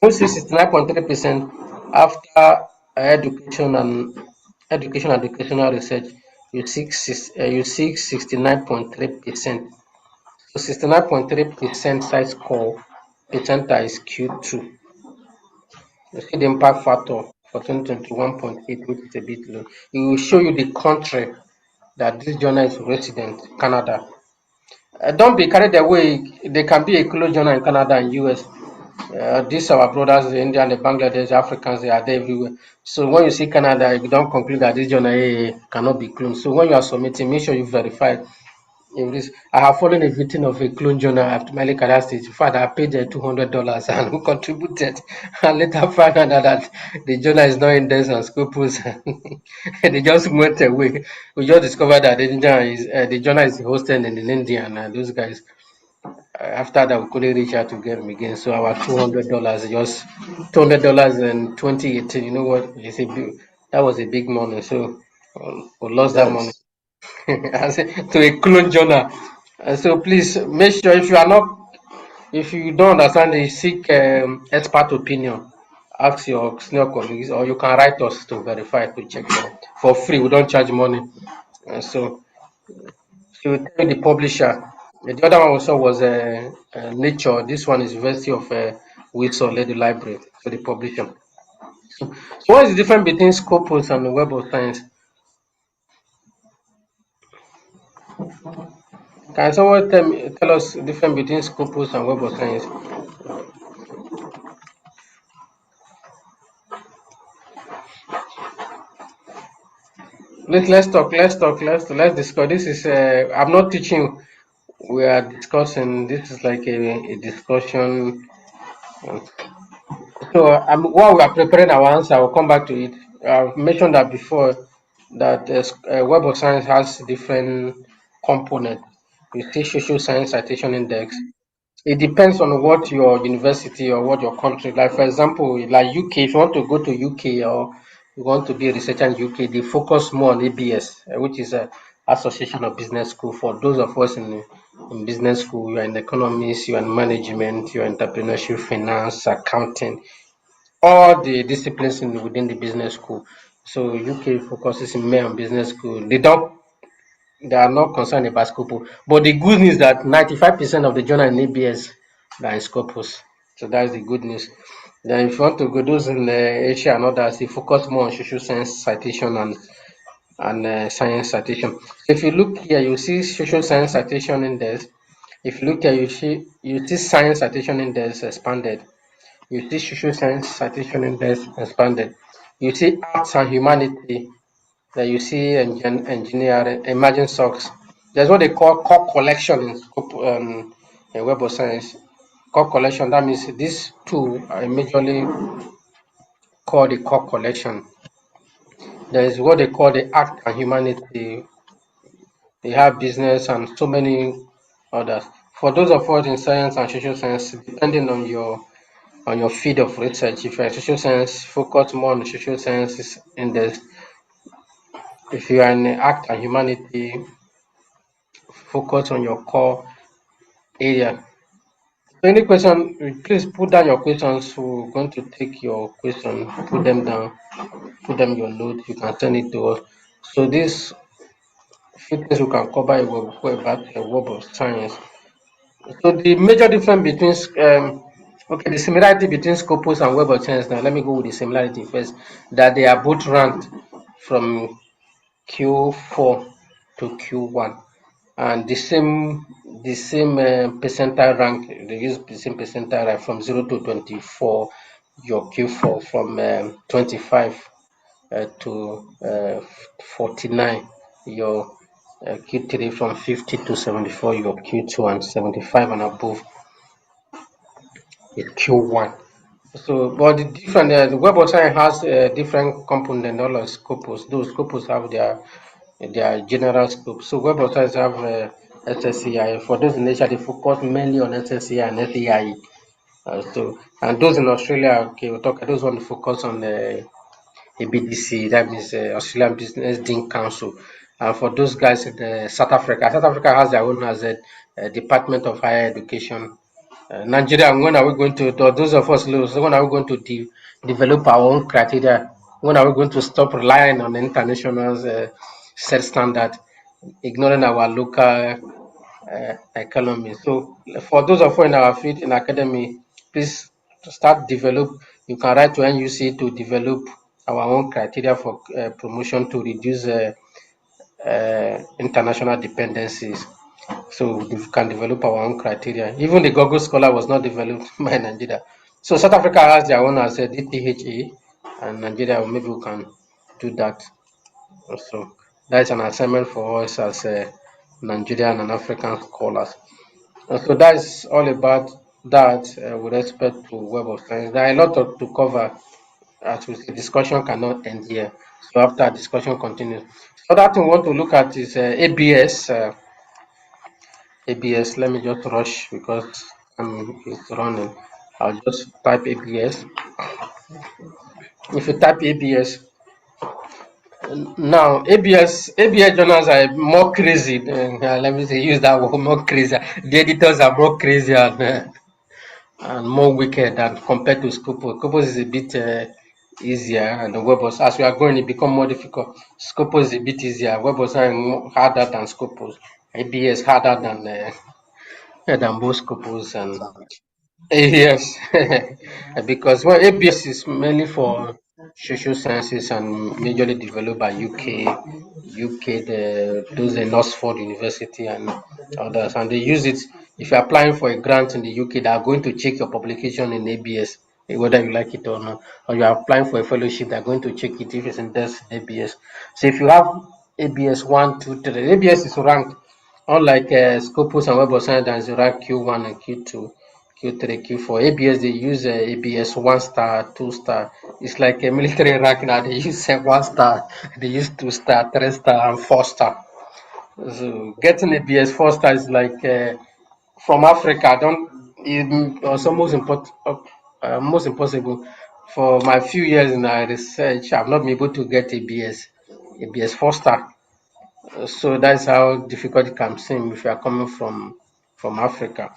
You see 69.3% after education and educational research. You see 69.3%. So 69.3% size score percentile is Q2. You see the impact factor for 2021.8, which is a bit low. It will show you the country that this journal is resident, Canada. Don't be carried away. There can be a closed journal in Canada and US. These our brothers, the Indian, the Bangladesh, Africans, they are there everywhere. So when you see Canada, you don't conclude that this journal cannot be cloned. So when you are submitting, make sure you verify. If this, I have fallen a victim of a clone journal at my Canada stage. In fact, I paid $200 and who contributed, and later found out that the journal is not indexed on Scopus. They just went away. We just discovered that the journal is hosted in India, and those guys. After that, we couldn't reach out to get them again. So our $200, just $200 in 2018. You know what? That was a big money. So we lost that money. Yes. To a clone journal. So please make sure if you don't understand it, seek expert opinion. Ask your senior colleagues, or you can write us to verify to check for free. We don't charge money. So she will tell you the publisher. The other one also was Nature. This one is University of Wilson Lady Library for the publisher. So what is the difference between Scopus and the Web of Science? Can someone tell us the difference between Scopus and Web of Science? Let's discuss. This is I'm not teaching. We are discussing. This is like a discussion. So while we are preparing our answer, I will come back to it. I've mentioned that before that Web of Science has different components. You see social science citation index. It depends on what your university or what your country, like for example, like UK, if you want to go to UK or you want to be a researcher in UK, they focus more on ABS, which is a Association of Business School. For those of us in business school, you are in economics, you are in management, you are in entrepreneurship, finance, accounting, all the disciplines within the business school. So UK focuses more on business school. They are not concerned about Scopus. But the good news is that 95% of the journal in ABS are in Scopus. So that's the good news. Then if you want to go those in Asia and others, they focus more on social science citation and science citation. If you look here, you see social science citation index. If you look here, you see science citation index expanded. You see social science citation index expanded. You see arts and humanity that you see engineering, emerging stocks. There's what they call core collection in Web of Science. Core collection, that means these two are majorly called the core collection. There is what they call the art and humanity. They have business and so many others. For those of us in science and social science, depending on your field of research, if you're in social science, focus more on social sciences in this. If you are in art and humanity, focus on your core area. Any question, please put down your questions. We're going to take your question, put them down, put them in your note. You can send it to us. So these few things we can cover about the Web of Science. So the major difference between okay, the similarity between Scopus and Web of Science. Now let me go with the similarity first. That they are both ranked from Q4 to Q1, and the same percentile rank. They use the same percentile rank from 0 to 24. Your Q4 from 25 to 49. Your Q3 from 50 to 74. Your Q2 and 75 and above is Q1. So, but the Web of Science has different component than all of Scopus. Those Scopus have their general scope. So Web of Science have SSCI. For those in Asia, they focus mainly on SSCI and SEIE. And those in Australia, okay, we'll talk. Those want to focus on ABDC, that means Australian Business Dean Council. And for those guys in South Africa has their own as a Department of Higher Education. Nigeria, when are we going to, those of us lose, when are we going to develop our own criteria? When are we going to stop relying on international set standard, ignoring our local economy? So for those of us in our field in academy, please start develop. You can write to NUC to develop our own criteria for promotion to reduce international dependencies. So we can develop our own criteria. Even the Google Scholar was not developed by Nigeria. So South Africa has their own as a DPHA, and Nigeria, maybe we can do that also. That's an assignment for us as Nigerian and African scholars. So that's all about that with respect to Web of Science. There are a lot to cover. As we say, discussion cannot end here. So after discussion continues. So that we want to look at is ABS. ABS. Let me just rush because it's running. I'll just type ABS. If you type ABS, now ABS journals are more crazy. Let me say, use that word, more crazy. The editors are more crazy and more wicked than compared to Scopus. Scopus is a bit easier, and the Web of, as we are going, it become more difficult. Scopus is a bit easier. Web of Science harder than Scopus. ABS harder than both Scopus and yes, because well, ABS is mainly for social sciences and majorly developed by UK, those in Oxford University and others, and they use it. If you're applying for a grant in the UK, they are going to check your publication in ABS, whether you like it or not. Or you are applying for a fellowship, they're going to check it if it's in this ABS. So if you have ABS 1, 2, 3, ABS is ranked. Unlike Scopus and Web of Science, that is rank Q1 and Q2, Q3, Q4. ABS, they use ABS 1 star, 2 star. It's like a military rank now. They use 1 star, they use 2 star, 3 star, and 4 star. So getting ABS 4 star is like from Africa. Don't it, also most impossible. For my few years in research, I've not been able to get ABS 4 star. So that's how difficult it can seem if you are coming from Africa.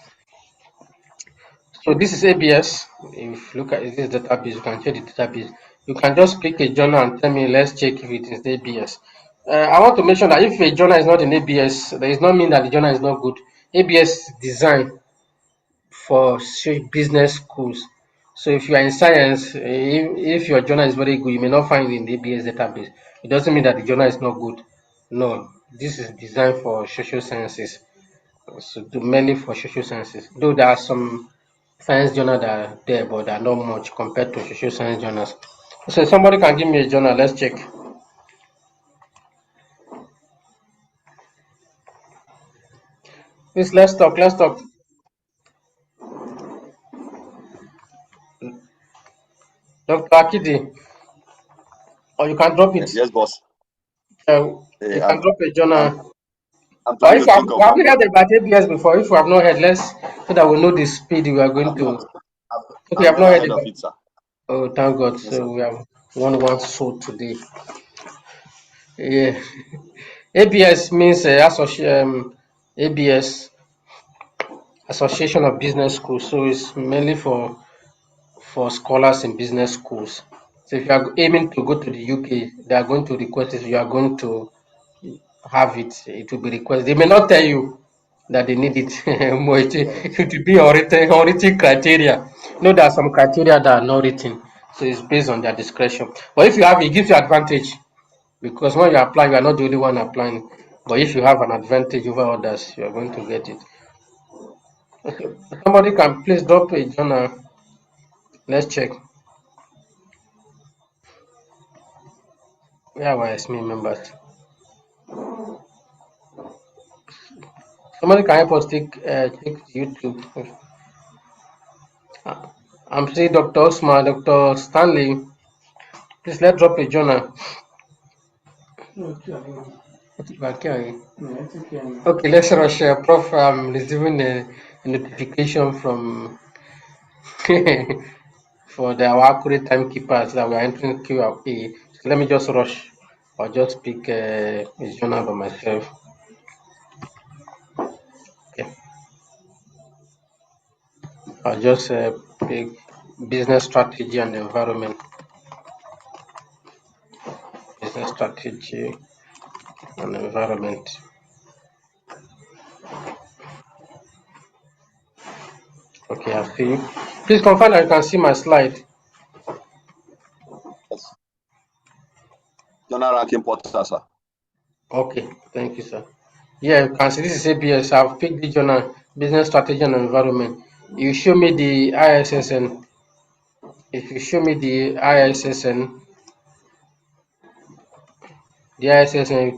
So this is ABS. If you look at this database, you can check the database. You can just pick a journal and tell me, let's check if it is ABS. I want to mention that if a journal is not in ABS, that does not mean that the journal is not good. ABS is designed for business schools. So if you are in science, if your journal is very good, you may not find it in the ABS database. It doesn't mean that the journal is not good. No, this is designed for social sciences. So mainly for social sciences. Though there are some science journals that are there, but they are not much compared to social science journals. So somebody can give me a journal. Let's check. Please, let's talk. Let's talk. Dr. Akidi, or you can drop it. Yes, boss. You can drop a journal. I'm Or trying if to think of have we heard about ABS before? If we have not heard, let's so that we know the speed we are going to. If we I've have not never heard heard of about. it, sir. Oh, thank God! Yes, sir. So we have one sold today. Yeah, ABS means ABS Association of Business Schools. So it's mainly for scholars in business schools. So if you are aiming to go to the UK, they are going to request it. You are going to have it. It will be requested. They may not tell you that they need it. But it will be on written criteria. You know, there are some criteria that are not written. So it's based on their discretion. But if you have it, gives you advantage because when you apply, you are not the only one applying. But if you have an advantage over others, you are going to get it. Okay. Somebody can please drop a journal. Let's check. Where are my SME members? Somebody can help us take YouTube. I'm seeing Dr. Osman, Dr. Stanley. Please let's drop a journal. Okay, let's rush. Prof, I'm receiving a notification from for our accurate timekeepers that we are entering Q&A. So let me just rush. I'll just pick a journal by myself. Okay. I'll just pick business strategy and environment. Business strategy and environment. Okay, I see. Please confirm that you can see my slide. Yes. Journal ranking portal, sir. Okay, thank you, sir. Yeah, you can see this is ABS. I've picked the journal, business strategy and environment. You show me the ISSN. if you show me the ISSN, you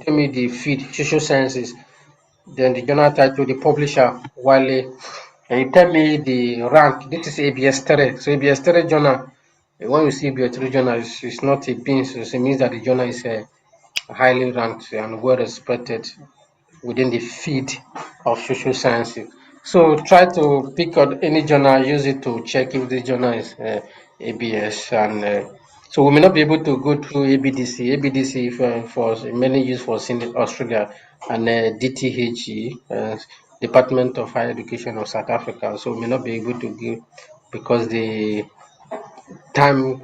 tell me the feed, social sciences, then the journal title, the publisher, Wale, and you tell me the rank. This is ABS3. So ABS3 journal, when you see ABS3 journal, it's not a bean, so it means that the journal is highly ranked and well respected within the field of social sciences. So try to pick out any journal, use it to check if this journal is ABS. And so we may not be able to go through ABDC. ABDC for many use for Australia, and DTHE, Department of Higher Education of South Africa. So we may not be able to go because the time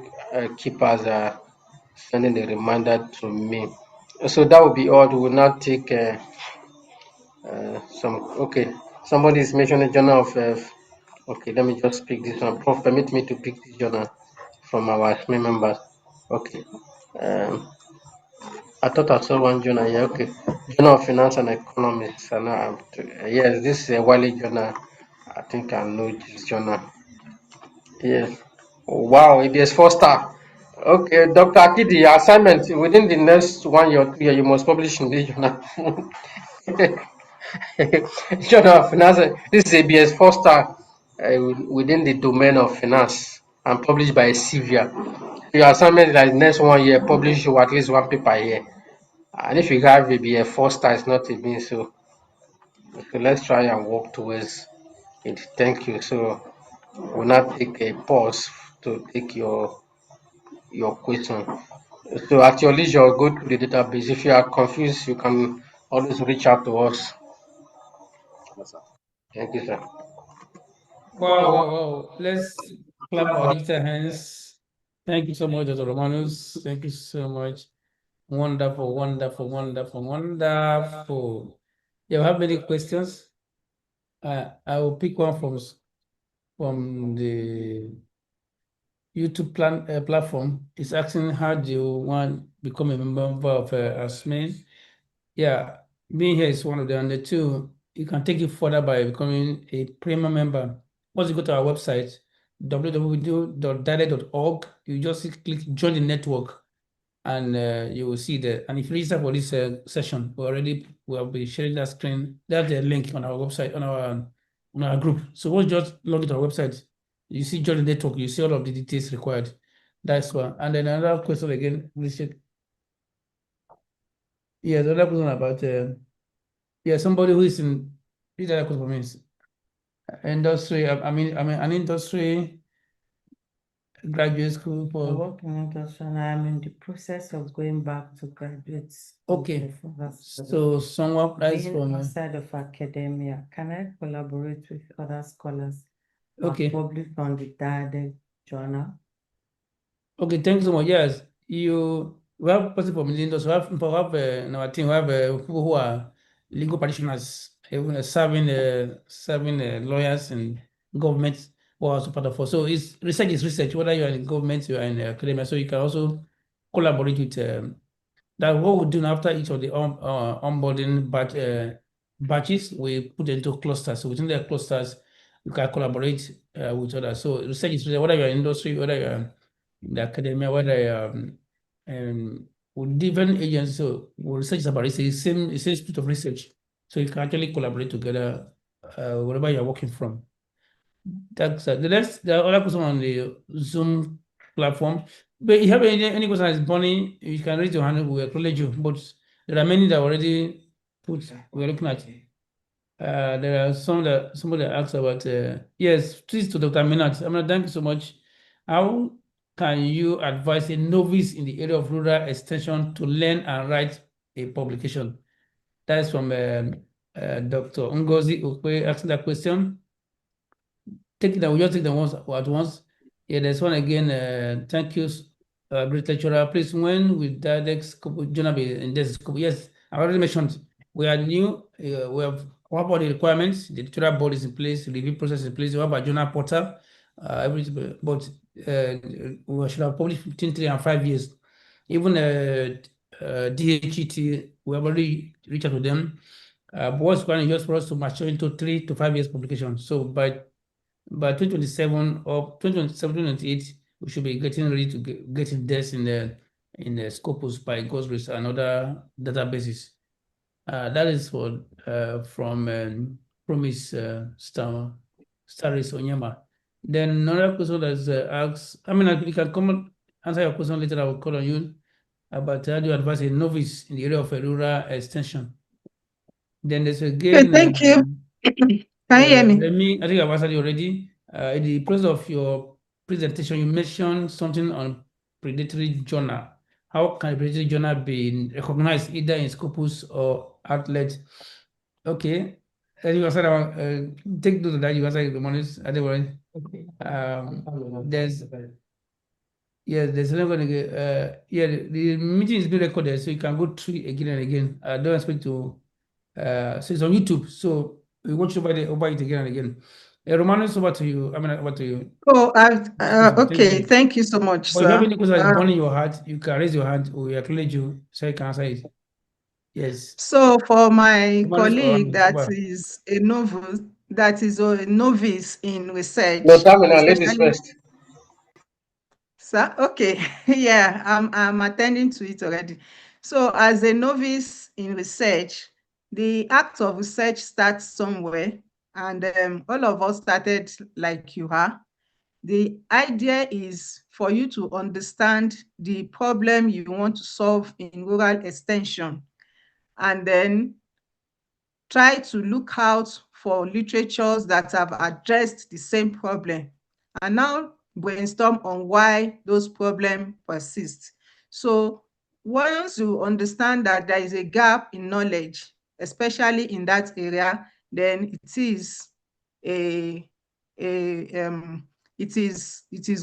keepers are sending a reminder to me. So that will be all. We will not take somebody is mentioning journal of okay, let me just pick this one. Prof, permit me to pick this journal from our members. Okay. um I thought I saw one journal here. Okay, Journal of Finance and Economics. And yes, this is a Wiley journal. I think I know this journal. Yes. Wow, it is 4 star. Okay, Dr. Akidi, assignment within the next 1 year or 2 year, you must publish in this journal. Journal of Finance. This is ABS 4 star within the domain of finance and published by Sevia. Your assignment is like next 1 year, publish at least one paper a year. And if you have maybe a 4 star, it's not even so let's try and work towards it. Thank you. So we'll now take a pause to take your question. So at your leisure, go to the database. If you are confused, you can always reach out to us. Thank you, sir. Wow. Let's clap our digital hands. Thank you so much, Dr. Romanus. Thank you so much. Wonderful. You have many questions? I will pick one from the YouTube platform. It's asking, how do you want become a member of ASMN? Yeah, being here is one of them. And the two, you can take it further by becoming a premium member. Once you go to our website, www.DIaDeRJ.org, you just click join the network, and you will see that. And if you register for this session, we'll be sharing that screen. That's the link on our website, on our group. So once you just log into our website, you see join the network, you see all of the details required. That's one. And then another question again, please check. Yeah, the other question about somebody who is in this other question for me is industry. I mean an industry graduate school I for. work in industry and I'm in the process of going back to graduate school. Okay. for further studies. So someone that's Being from outside of academia, can I collaborate with other scholars okay. and publish on the DIaDeRC journal? Okay, thanks so much. Yes, we have person from the industry. We have in our team, we have people who are legal practitioners, even serving lawyers and government who are also part of us. So research is research, whether you are in government, you are in academia. So you can also collaborate with that. What we do after each of the onboarding batches, we put into clusters. So within the clusters, you can collaborate with others. So research is research, whether you're in industry, whether you're in the academia, whether with different agencies. So research is about research, the same spirit of research. So you can actually collaborate together wherever you're working from. That's the other question on the Zoom platform. But if you have any question that is burning, you can raise your hand. We acknowledge you. But there are many that already put. We're looking at. There are somebody asked about. Yes, please to Dr. Aminat. Aminat, thank you so much. How can you advise a novice in the area of rural extension to learn and write a publication? That's from Dr. Ngozi Okwe asking that question. We'll just take them once at once. Yeah, there's one again. Thank you, great lecturer. Please, when will DIaDeRC journal be in this scope? Yes, I already mentioned we are new. We have all the requirements. The editorial board is in place. The review process is in place. We have a journal portal. But we should have published between 3 and 5 years. Even DHET, we have already reached out to them. But what's required is just for us to mature into 3 to 5 years publication. So by 2027 or 2027, 2028, we should be getting ready to get in this in the Scopus by God's grace and other databases. That is for from Promise Staris Onyema. Then another question that's asks, I mean, you can come answer your question later. I will call on you. But how do you advise a novice in the area of rural extension? Then there's again. Thank you. Can you hear me? I think I've answered you already. In the process of your presentation, you mentioned something on predatory journal. How can a predatory journal be recognized either in Scopus or outlet? Okay. And you answered take note of that. You answered the Romanus. Otherwise, there's another one. The meeting is being recorded, so you can go through it again and again. I don't expect to. So it's on YouTube. So we watch over it again and again. Romanus, over to you. I mean, over to you. Oh, okay. Thank you so much, But if you have any sir. questions burning your heart, you can raise your hand. We acknowledge you, so you can answer it. Yes. So for my Romanus colleague that over. is a novice in research, No, Aminat, ladies especially. first. Sir, okay. Yeah, I'm attending to it already. So as a novice in research, the act of research starts somewhere, and all of us started like you are. The idea is for you to understand the problem you want to solve in rural extension, and then try to look out for literatures that have addressed the same problem, and now brainstorm on why those problems persist. So once you understand that there is a gap in knowledge, especially in that area, then it is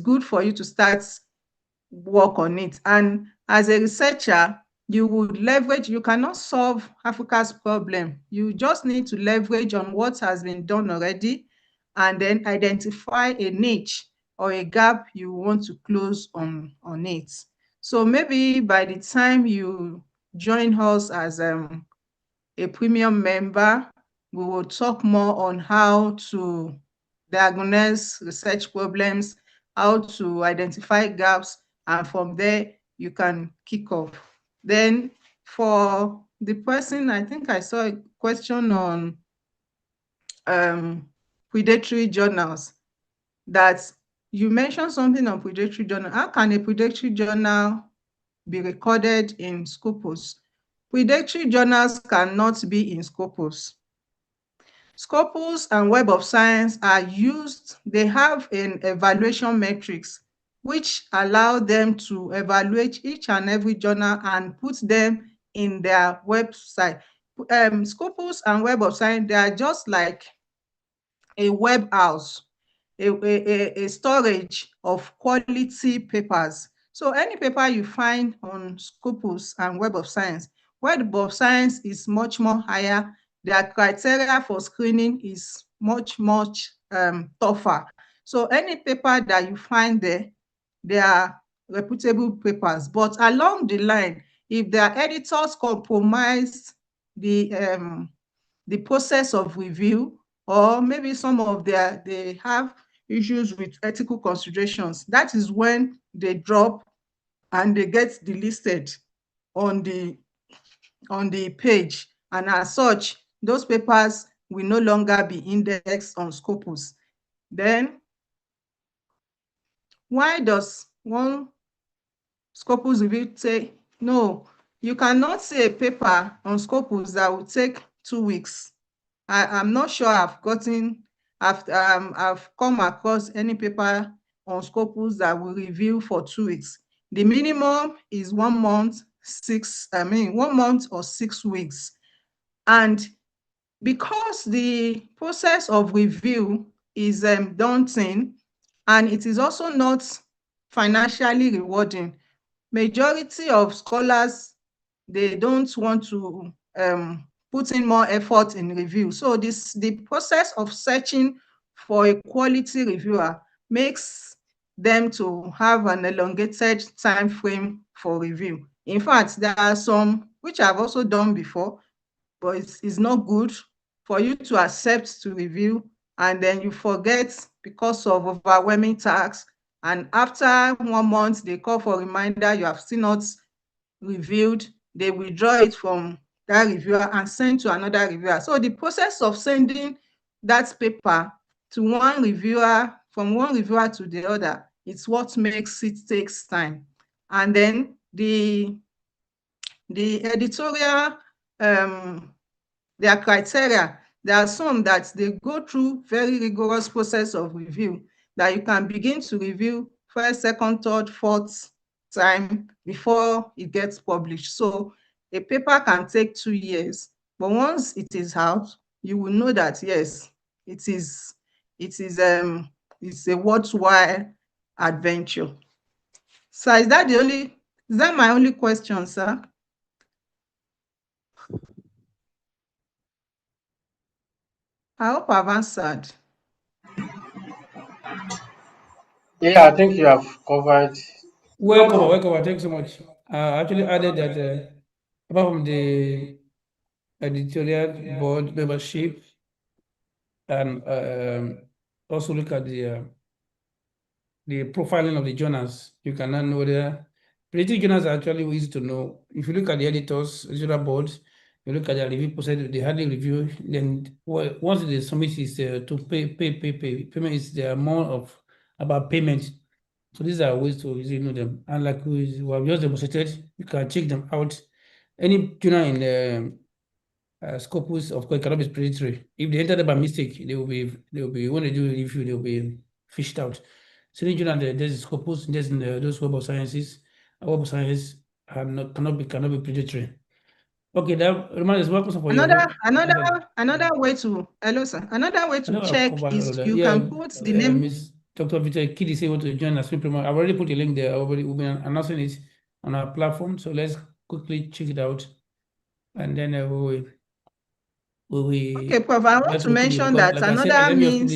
good for you to start work on it. And as a researcher, you cannot solve Africa's problem. You just need to leverage on what has been done already and then identify a niche or a gap you want to close on it. So maybe by the time you join us as a premium member, we will talk more on how to diagnose research problems, how to identify gaps, and from there you can kick off. Then for the person, I think I saw a question on predatory journals, that you mentioned something on predatory journal. How can a predatory journal be recorded in Scopus? Predatory journals cannot be in Scopus. Scopus and Web of Science are used, they have an evaluation metrics which allow them to evaluate each and every journal and put them in their website. Scopus and Web of Science, they are just like a web house, a storage of quality papers. So any paper you find on Scopus and Web of Science, Web of Science is much more higher. Their criteria for screening is much tougher. So any paper that you find there, they are reputable papers. But along the line, if their editors compromise the process of review, or maybe they have issues with ethical considerations, that is when they drop and they get delisted on the page, and as such, those papers will no longer be indexed on Scopus. Then, why does one Scopus review say, no, you cannot see a paper on Scopus that will take 2 weeks? I'm not sure I've come across any paper on Scopus that will review for 2 weeks. The minimum is 1 month, 1 month or 6 weeks. And because the process of review is daunting, and it is also not financially rewarding, majority of scholars, they don't want to put in more effort in review. So the process of searching for a quality reviewer makes them to have an elongated time frame for review. In fact, there are some which I've also done before, but it's not good for you to accept to review and then you forget because of overwhelming tasks, And after 1 month, they call for a reminder, you have still not reviewed, they withdraw it from that reviewer and send to another reviewer. So the process of sending that paper to one reviewer, from one reviewer to the other, it's what makes it takes time. And then the editorial, their criteria, there are some that they go through very rigorous process of review that you can begin to review first, second, third, fourth time before it gets published. So a paper can take 2 years, but once it is out, you will know that yes, it's a worthwhile adventure. So is that my only question, sir? I hope I've answered. Yeah, I think you have covered. Welcome. Thanks so much. I actually added that apart from the editorial board membership, and also look at the profiling of the journals. You can now know whether creative journals are actually easy to know. If you look at the editors, editorial boards, you look at the review process, they hardly review. Then once the submit is to pay. Payment is more of about payment. So these are ways to easily know them. And like we have just demonstrated, you can check them out. Any journal in the Scopus, of course, cannot be predatory. If they enter them by mistake, they will be when they do a review, they will be fished out. So the journal, there's Scopus, there's those Web of Sciences. Web of Science cannot be predatory. Okay, that reminds us, welcome for another way to another way to check is you can put the name. Ms. Dr. Vita Kidi say want to join us. I've already put a link there. We've been announcing it on our platform. So let's quickly check it out, and then we okay, Prof, I want to mention that like another means.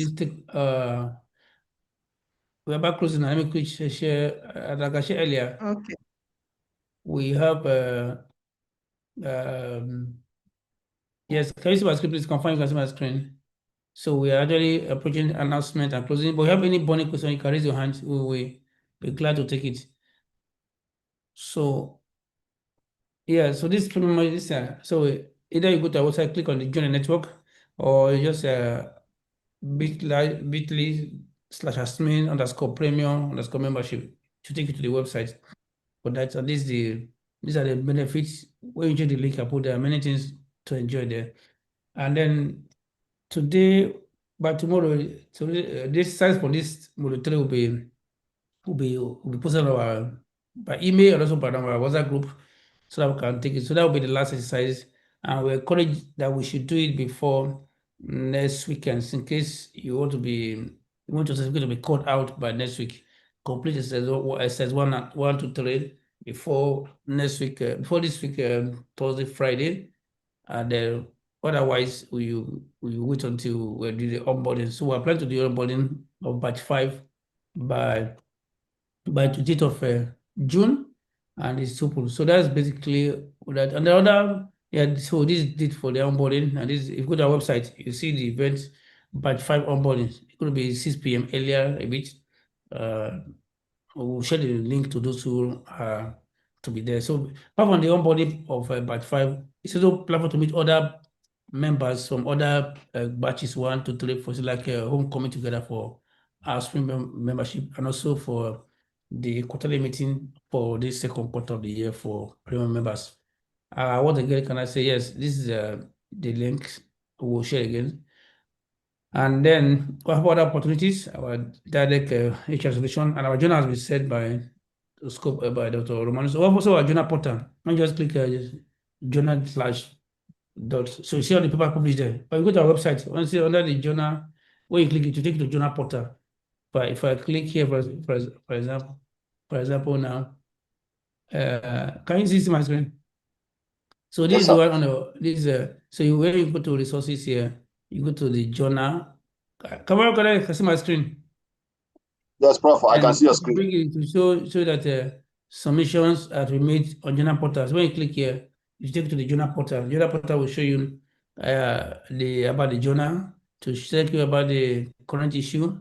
We're about closing. Let me quickly share. Like I shared earlier. Okay. We have yes, can you see my screen? Please confirm you can see my screen. So we are actually approaching announcement and closing. But if you have any burning question, you can raise your hand. We will be glad to take it. So yeah, so this is pretty much this. So either you go to our website, click on the join the network, or you just bit.ly/admin_premium_membership to take you to the website. But that's at least these are the benefits. When you check the link, I put there are many things to enjoy there. And then today, by tomorrow, so this size for this module 3 will be posted on our by email and also by our WhatsApp group, so that we can take it. So that will be the last exercise, and we encourage that we should do it before next weekend, in case you want your certificate to be called out by next week. Complete exercise 1 to 3 before next week, before this week, Thursday, Friday, and otherwise we wait until we do the onboarding. So we're planning to do onboarding of batch 5 by 20th of June, and it's simple. So that's basically that. And the other, so this is it for the onboarding. And this, if you go to our website, you see the event batch 5 onboarding. It's going to be 6 p.m. earlier a bit. We'll share the link to those who are to be there. So apart from the onboarding of batch 5, it's also platform to meet other members from other batches 1 to 3 for like home coming together for our spring membership, and also for the quarterly meeting for this second quarter of the year for premium members. What again can I say? Yes, this is the link we'll share again. And then what about other opportunities? Our direct HR solution, and our journal has been said by by Dr. Romanus. Also our journal portal. You just click journal / so you see all the paper published there. But you go to our website, once you see under the journal, when you click it, to take you to journal portal. But if I click here, for example now, can you see my screen? So this is the one on the so when you go to resources here, you go to the journal. Can I see my screen? Yes, Prof. I can see your screen. Bring it to show that submissions are made on journal portal. So when you click here, you take to the journal portal. Journal portal will show you about the journal, to check you about the current issue.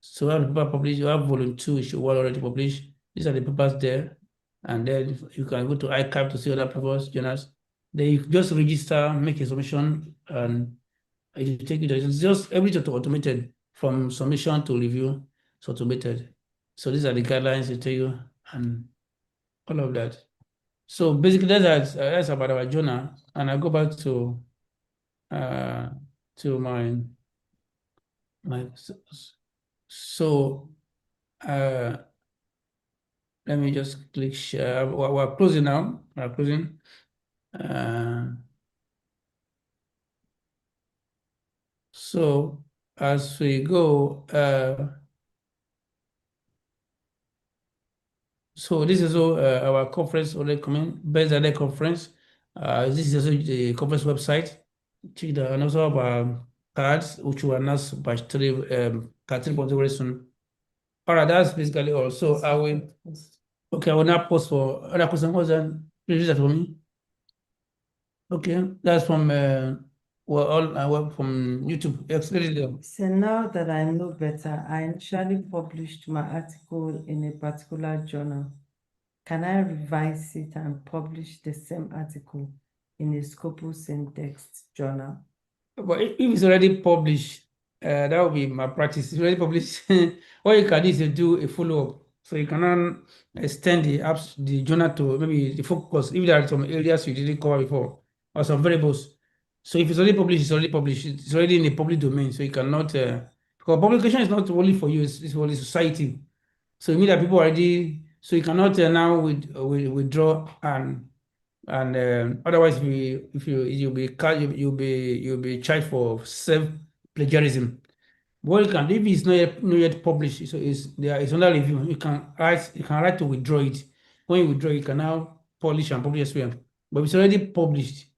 So when paper published, you have volume 2, which you already published. These are the papers there. And then you can go to archive to see other papers, journals. Then you just register, make a submission, and it will take you there. It's just everything automated from submission to review. It's automated. So these are the guidelines they tell you and all of that. So basically that's about our journal. And I go back to my so let me just click share. We're closing now. We're closing. So as we go, so this is all our conference already coming, based on the conference. This is also the conference website. And also our cards, which will announce by 3.0 very soon. All right, that's basically all. So I will, okay, I will now post for other question. What's that? Please read that for me. Okay, that's from from YouTube. So now that I know better, I initially published my article in a particular journal. Can I revise it and publish the same article in a Scopus indexed journal? But if it's already published, that will be my practice. It's already published. What you can do is to do a follow-up. So you can extend the journal to maybe the focus, if there are some areas you didn't cover before, or some variables. So if it's already published, it's already published. It's already in the public domain. So you cannot, because publication is not only for you, it's for the society. So you mean that people already, so you cannot now withdraw and otherwise, you'll be charged for self plagiarism. What you can do if it's not yet published, so it's under review. You can write to withdraw it. When you withdraw, you can now polish and publish as well. But if it's already published,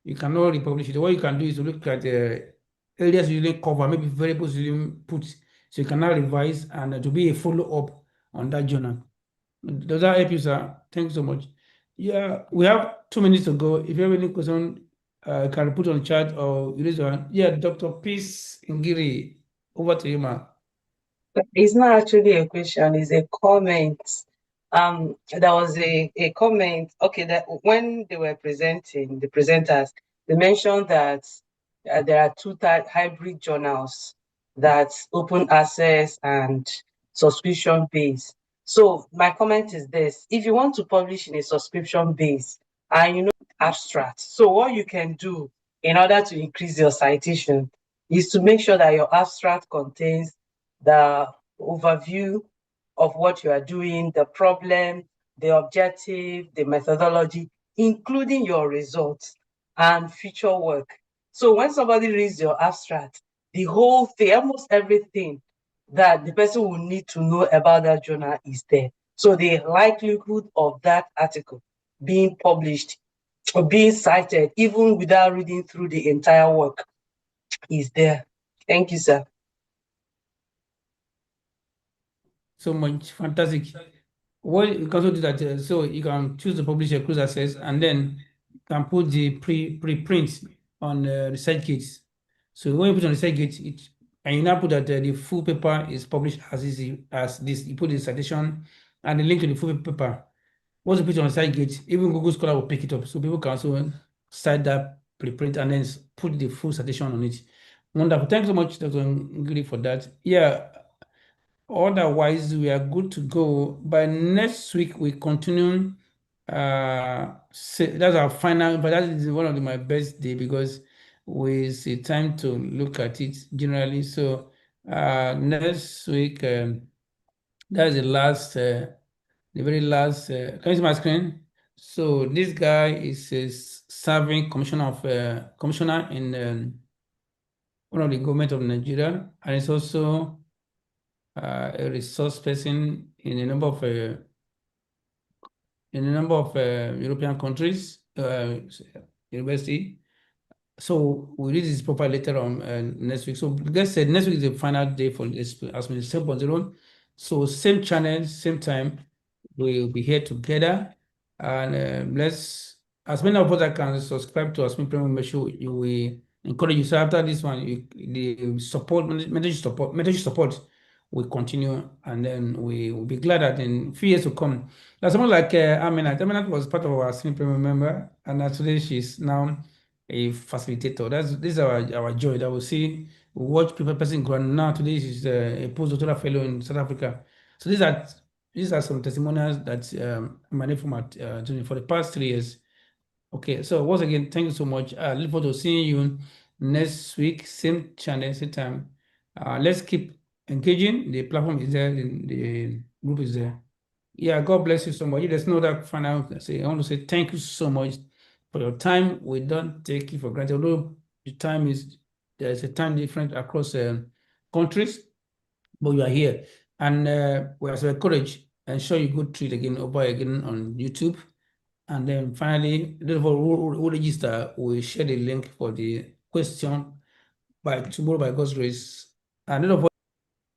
you cannot republish it. What you can do is to look at the areas you didn't cover, maybe variables you didn't put, so you can now revise and to be a follow-up on that journal. Does that help you, sir? Thanks so much. Yeah, we have 2 minutes to go. If you have any question, can you put on chat or raise your hand? Yeah, Dr. Peace Ngiri, over to you, ma. It's not actually a question, it's a comment. There was a comment, okay, that when they were presenting, the presenters, they mentioned that there are two hybrid journals, that's open access and subscription based. So my comment is this: if you want to publish in a subscription base and you know abstract, so what you can do in order to increase your citation is to make sure that your abstract contains the overview of what you are doing, the problem, the objective, the methodology, including your results and future work. So when somebody reads your abstract, the whole thing, almost everything that the person will need to know about that journal is there. So the likelihood of that article being published or being cited, even without reading through the entire work, is there. Thank you, sir. So much, fantastic. Well, you can also do that. So you can choose to publish a closed access and then you can put the preprint on research kits. So when you put on research kit, and you now put that the full paper is published as this, you put the citation and the link to the full paper. Once you put it on research kit, even Google Scholar will pick it up. So people can also cite that preprint and then put the full citation on it. Wonderful. Thanks so much, Dr. Ngiri, for that. Yeah. Otherwise, we are good to go. By next week, we continue. That's our final, but that is one of my best day because we see time to look at it generally. So next week, that's the last, the very last. Can you see my screen? So this guy is a serving commissioner in one of the government of Nigeria, and it's also a resource person in a number of European countries, university. So we read this proper later on next week. So let's say next week is the final day for this ASMN 7.0. So same channel, same time, we'll be here together. And as many of us that can subscribe to ASMN Premium, make sure you will encourage you. So after this one, the support, mentorship support we continue, and then we will be glad that in a few years to come, there's someone like Aminat. Aminat was part of our senior premium member, and today she's now a facilitator. This is our joy that we see, we watch people person growing. Now today she's a postdoctoral fellow in South Africa. So these are some testimonials that emanate from our journey for the past 3 years. Okay, so once again, thank you so much. I look forward to seeing you next week, same channel, same time. Let's keep engaging. The platform is there, the group is there. Yeah, God bless you so much. There's no other final say. I want to say thank you so much for your time. We don't take it for granted. Although the time there's a time difference across countries, but you are here. And we are so encouraged and show you good treat again over again on YouTube. And then finally, those who register, we share the link for the question by tomorrow by God's grace. And